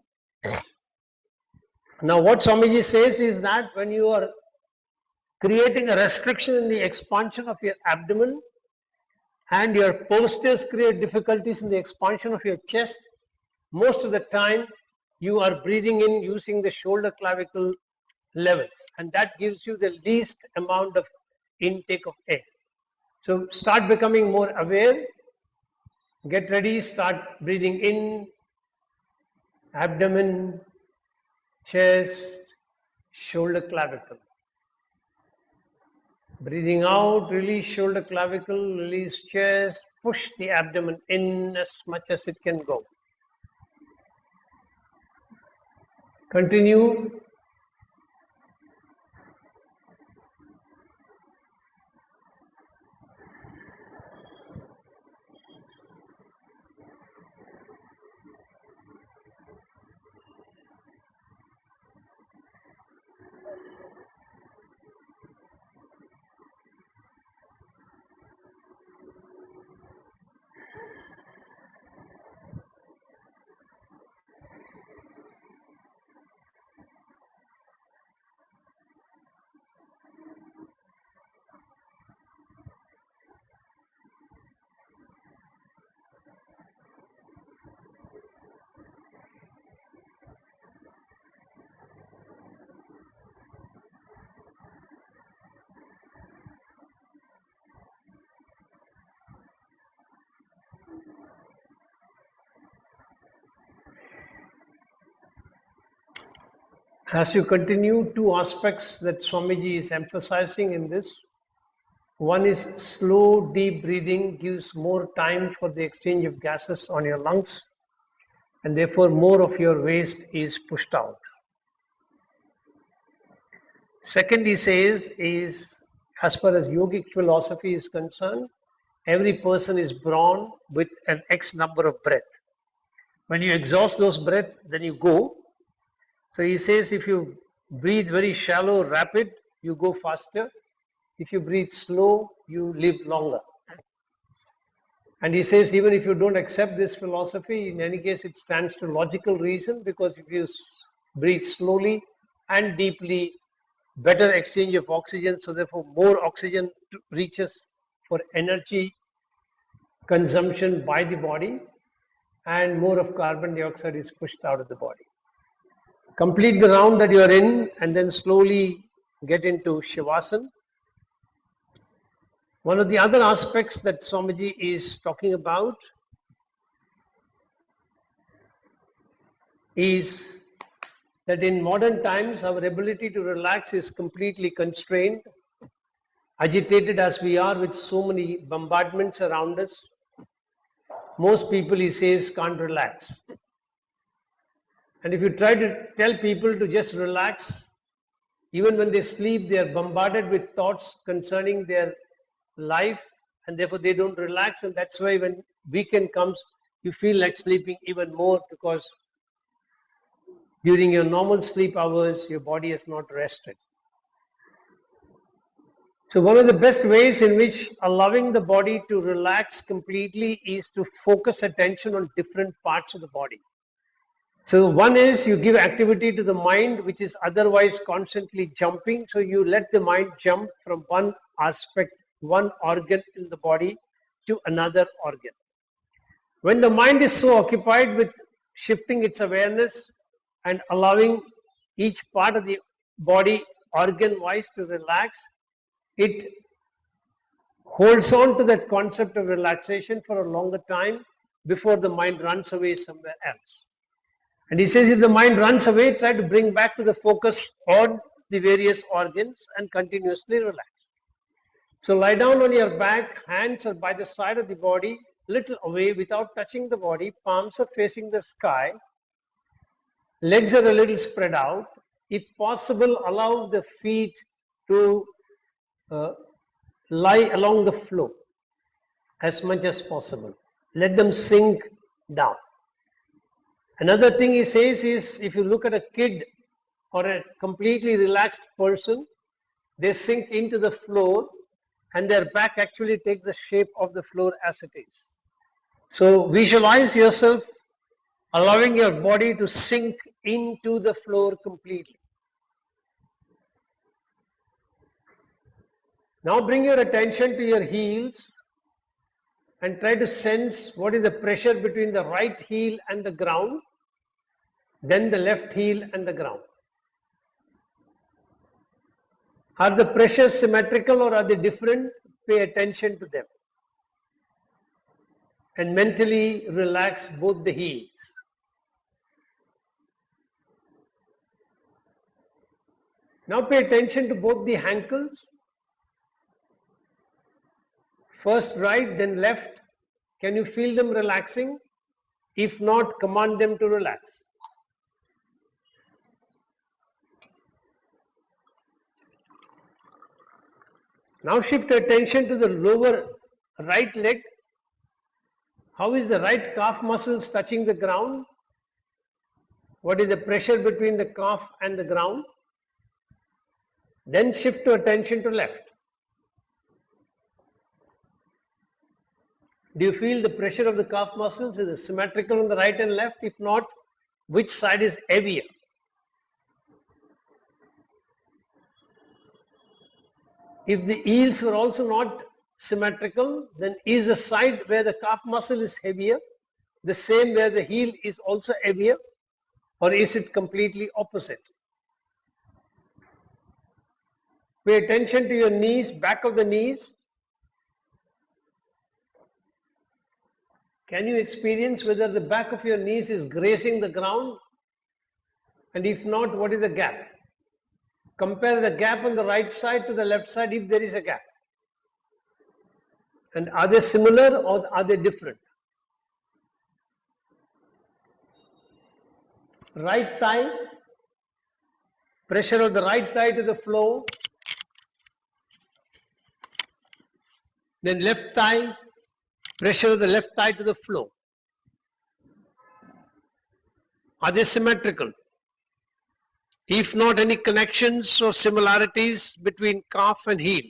Now what Swamiji says is that when you are creating a restriction in the expansion of your abdomen and your postures create difficulties in the expansion of your chest, most of the time you are breathing in using the shoulder clavicle level, and that gives you the least amount of intake of air. So start becoming more aware. Get ready, start breathing in, abdomen, chest, shoulder clavicle. Breathing out, release shoulder clavicle, release chest, push the abdomen in as much as it can go. Continue. As you continue, two aspects that Swamiji is emphasizing in this. One is slow, deep breathing gives more time for the exchange of gases on your lungs, and therefore more of your waste is pushed out. Second, he says, is as far as yogic philosophy is concerned, every person is born with an X number of breath. When you exhaust those breath, then you go. So he says if you breathe very shallow, rapid, you go faster. If you breathe slow, you live longer. And he says even if you don't accept this philosophy, in any case it stands to logical reason, because if you breathe slowly and deeply, better exchange of oxygen, so therefore more oxygen reaches for energy consumption by the body, and more of carbon dioxide is pushed out of the body. Complete the round that you are in and then slowly get into Shavasana. One of the other aspects that Swamiji is talking about is that in modern times our ability to relax is completely constrained, agitated as we are with so many bombardments around us. Most people, he says, can't relax. And if you try to tell people to just relax, even when they sleep, they are bombarded with thoughts concerning their life, and therefore they don't relax. And that's why when weekend comes, you feel like sleeping even more, because during your normal sleep hours, your body has not rested. So one of the best ways in which allowing the body to relax completely is to focus attention on different parts of the body. So one is you give activity to the mind which is otherwise constantly jumping. So you let the mind jump from one aspect, one organ in the body to another organ. When the mind is so occupied with shifting its awareness and allowing each part of the body organ-wise to relax, it holds on to that concept of relaxation for a longer time before the mind runs away somewhere else. And he says if the mind runs away, try to bring back to the focus on the various organs and continuously relax. So lie down on your back, hands are by the side of the body, little away without touching the body, palms are facing the sky, legs are a little spread out. If possible, allow the feet to lie along the floor as much as possible. Let them sink down. Another thing he says is if you look at a kid or a completely relaxed person, they sink into the floor and their back actually takes the shape of the floor as it is. So visualize yourself allowing your body to sink into the floor completely. Now bring your attention to your heels and try to sense what is the pressure between the right heel and the ground, then the left heel and the ground. Are the pressures symmetrical or are they different? Pay attention to them. And mentally relax both the heels. Now pay attention to both the ankles. First right, then left. Can you feel them relaxing? If not, command them to relax. Now shift attention to the lower right leg. How is the right calf muscles touching the ground? What is the pressure between the calf and the ground? Then shift to attention to left. Do you feel the pressure of the calf muscles? Is it symmetrical on the right and left? If not, which side is heavier? If the heels were also not symmetrical, then is the side where the calf muscle is heavier the same where the heel is also heavier, or is it completely opposite? Pay attention to your knees, back of the knees. Can you experience whether the back of your knees is grazing the ground? And if not, what is the gap? Compare the gap on the right side to the left side if there is a gap. And are they similar or are they different? Right thigh, pressure of the right thigh to the floor. Then left thigh, pressure of the left thigh to the floor. Are they symmetrical? If not, any connections or similarities between calf and heel?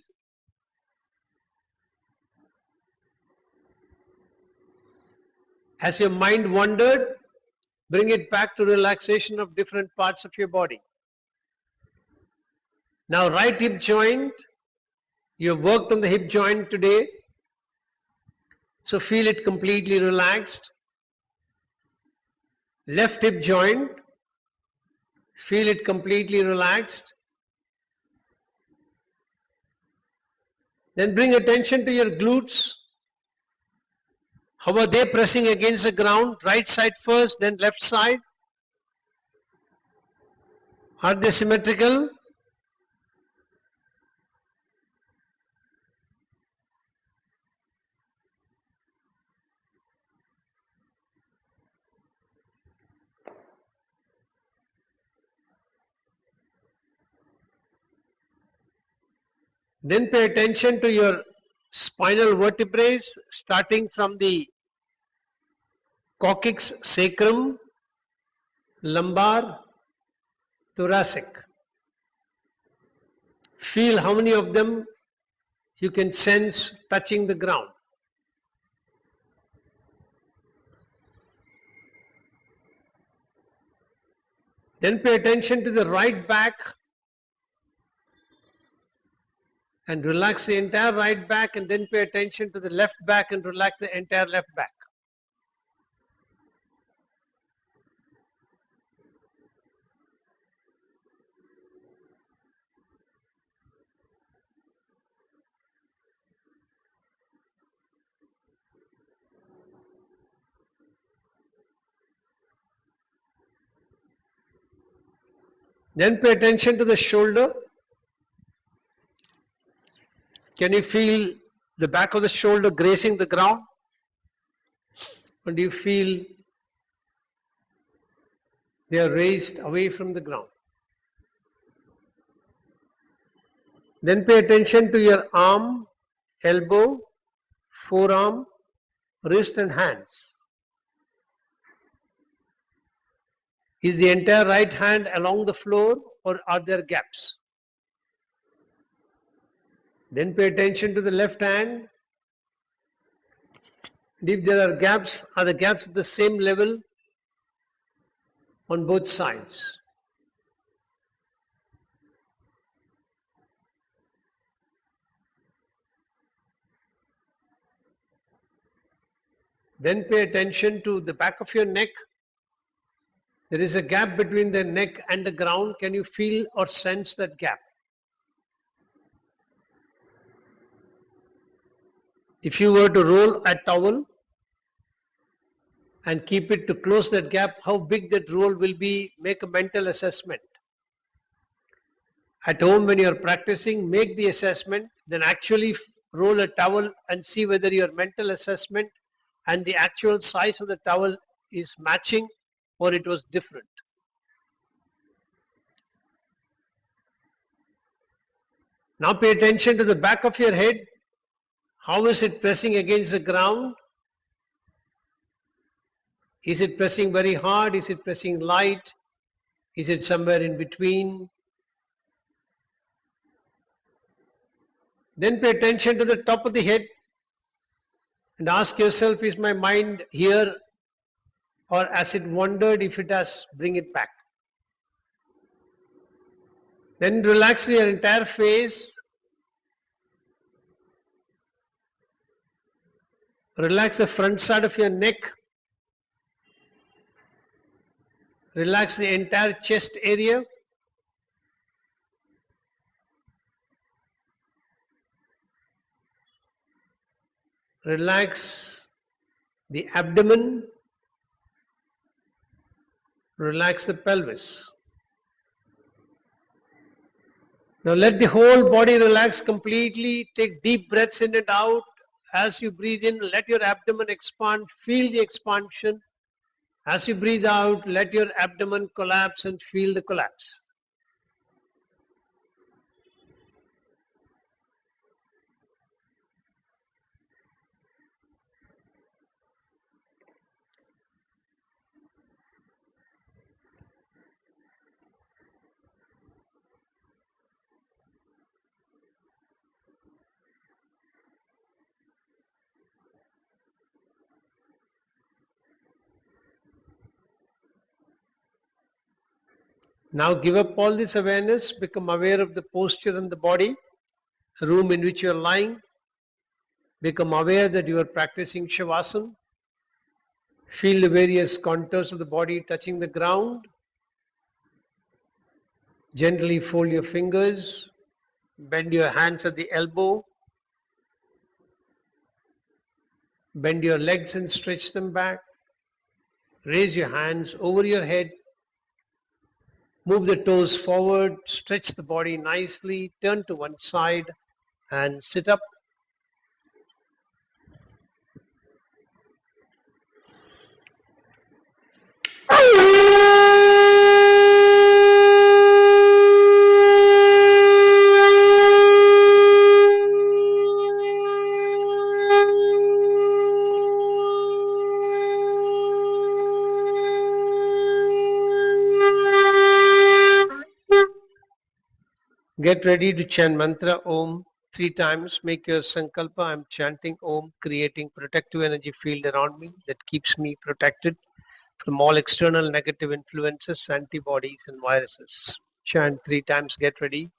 Has your mind wandered? Bring it back to relaxation of different parts of your body. Now, right hip joint. You have worked on the hip joint today. So feel it completely relaxed. Left hip joint. Feel it completely relaxed. Then bring attention to your glutes. How are they pressing against the ground? Right side first, then left side. Are they symmetrical? Then pay attention to your spinal vertebrae starting from the coccyx, sacrum, lumbar, thoracic. Feel how many of them you can sense touching the ground. Then pay attention to the right back and relax the entire right back, and then pay attention to the left back and relax the entire left back. Then pay attention to the shoulder. Can you feel the back of the shoulder grazing the ground? Or do you feel they are raised away from the ground? Then pay attention to your arm, elbow, forearm, wrist and hands. Is the entire right hand along the floor or are there gaps? Then pay attention to the left hand. And if there are gaps, are the gaps at the same level on both sides? Then pay attention to the back of your neck. There is a gap between the neck and the ground. Can you feel or sense that gap? If you were to roll a towel and keep it to close that gap, how big that roll will be, make a mental assessment. At home when you are practicing, make the assessment, then actually roll a towel and see whether your mental assessment and the actual size of the towel is matching or it was different. Now pay attention to the back of your head. How is it pressing against the ground? Is it pressing very hard? Is it pressing light? Is it somewhere in between? Then pay attention to the top of the head and ask yourself, is my mind here or has it wandered? If it has, bring it back. Then relax your entire face. Relax the front side of your neck. Relax the entire chest area. Relax the abdomen. Relax the pelvis. Now let the whole body relax completely. Take deep breaths in and out. As you breathe in, let your abdomen expand. Feel the expansion. As you breathe out, let your abdomen collapse and feel the collapse. Now give up all this awareness, become aware of the posture and the body, the room in which you are lying. Become aware that you are practicing Shavasana. Feel the various contours of the body touching the ground. Gently fold your fingers, bend your hands at the elbow, bend your legs and stretch them back. Raise your hands over your head. Move the toes forward, stretch the body nicely, turn to one side and sit up. Get ready to chant mantra Om 3 times. Make your sankalpa. I'm chanting Om, creating protective energy field around me that keeps me protected from all external negative influences, antibodies, and viruses. Chant 3 times. Get ready.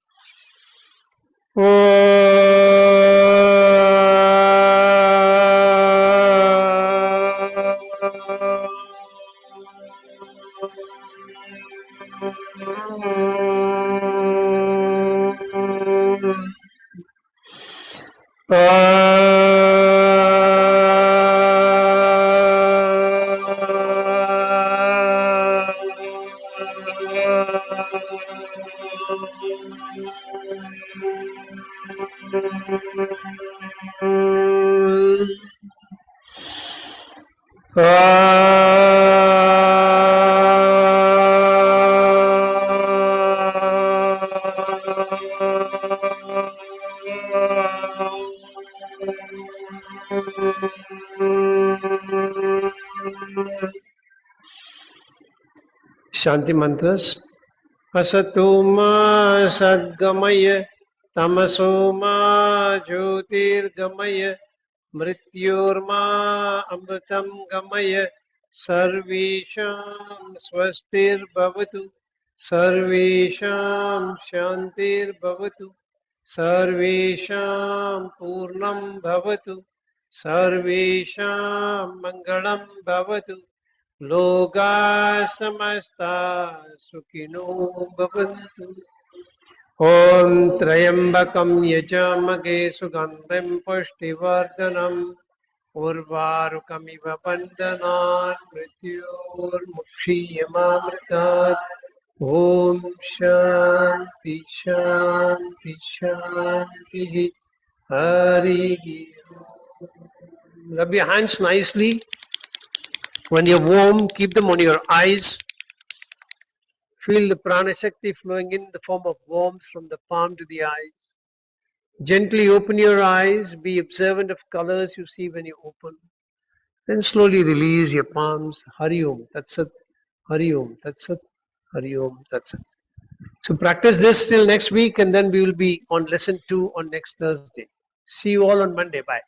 Shanti mantras. Asatoma sadgamaya tamasoma jyotirgamaya mrityorma amritam gamaya sarvesham swastir bhavatu sarvesham shantir bhavatu sarvesham purnam bhavatu sarvesham mangalam bhavatu लोका समस्ता सुखिनो भवन्तु ॐ त्र्यम्बकं यजामहे सुगन्धिं पुष्टिवर्धनम् उर्वारुकमिव बन्धनान् मृत्योर्मुक्षीयमामृतात् ॐ शान्ति शान्ति शान्तिः हरिः ओम्. Rub your hands nicely. When you're warm, keep them on your eyes. Feel the prana shakti flowing in the form of warmth from the palm to the eyes. Gently open your eyes. Be observant of colors you see when you open. Then slowly release your palms. Hari Om, Tat Sat. Hari Om, Tat Sat. Hari Om, Tat Sat. So practice this till next week, and then we will be on lesson 2 on next Thursday. See you all on Monday. Bye.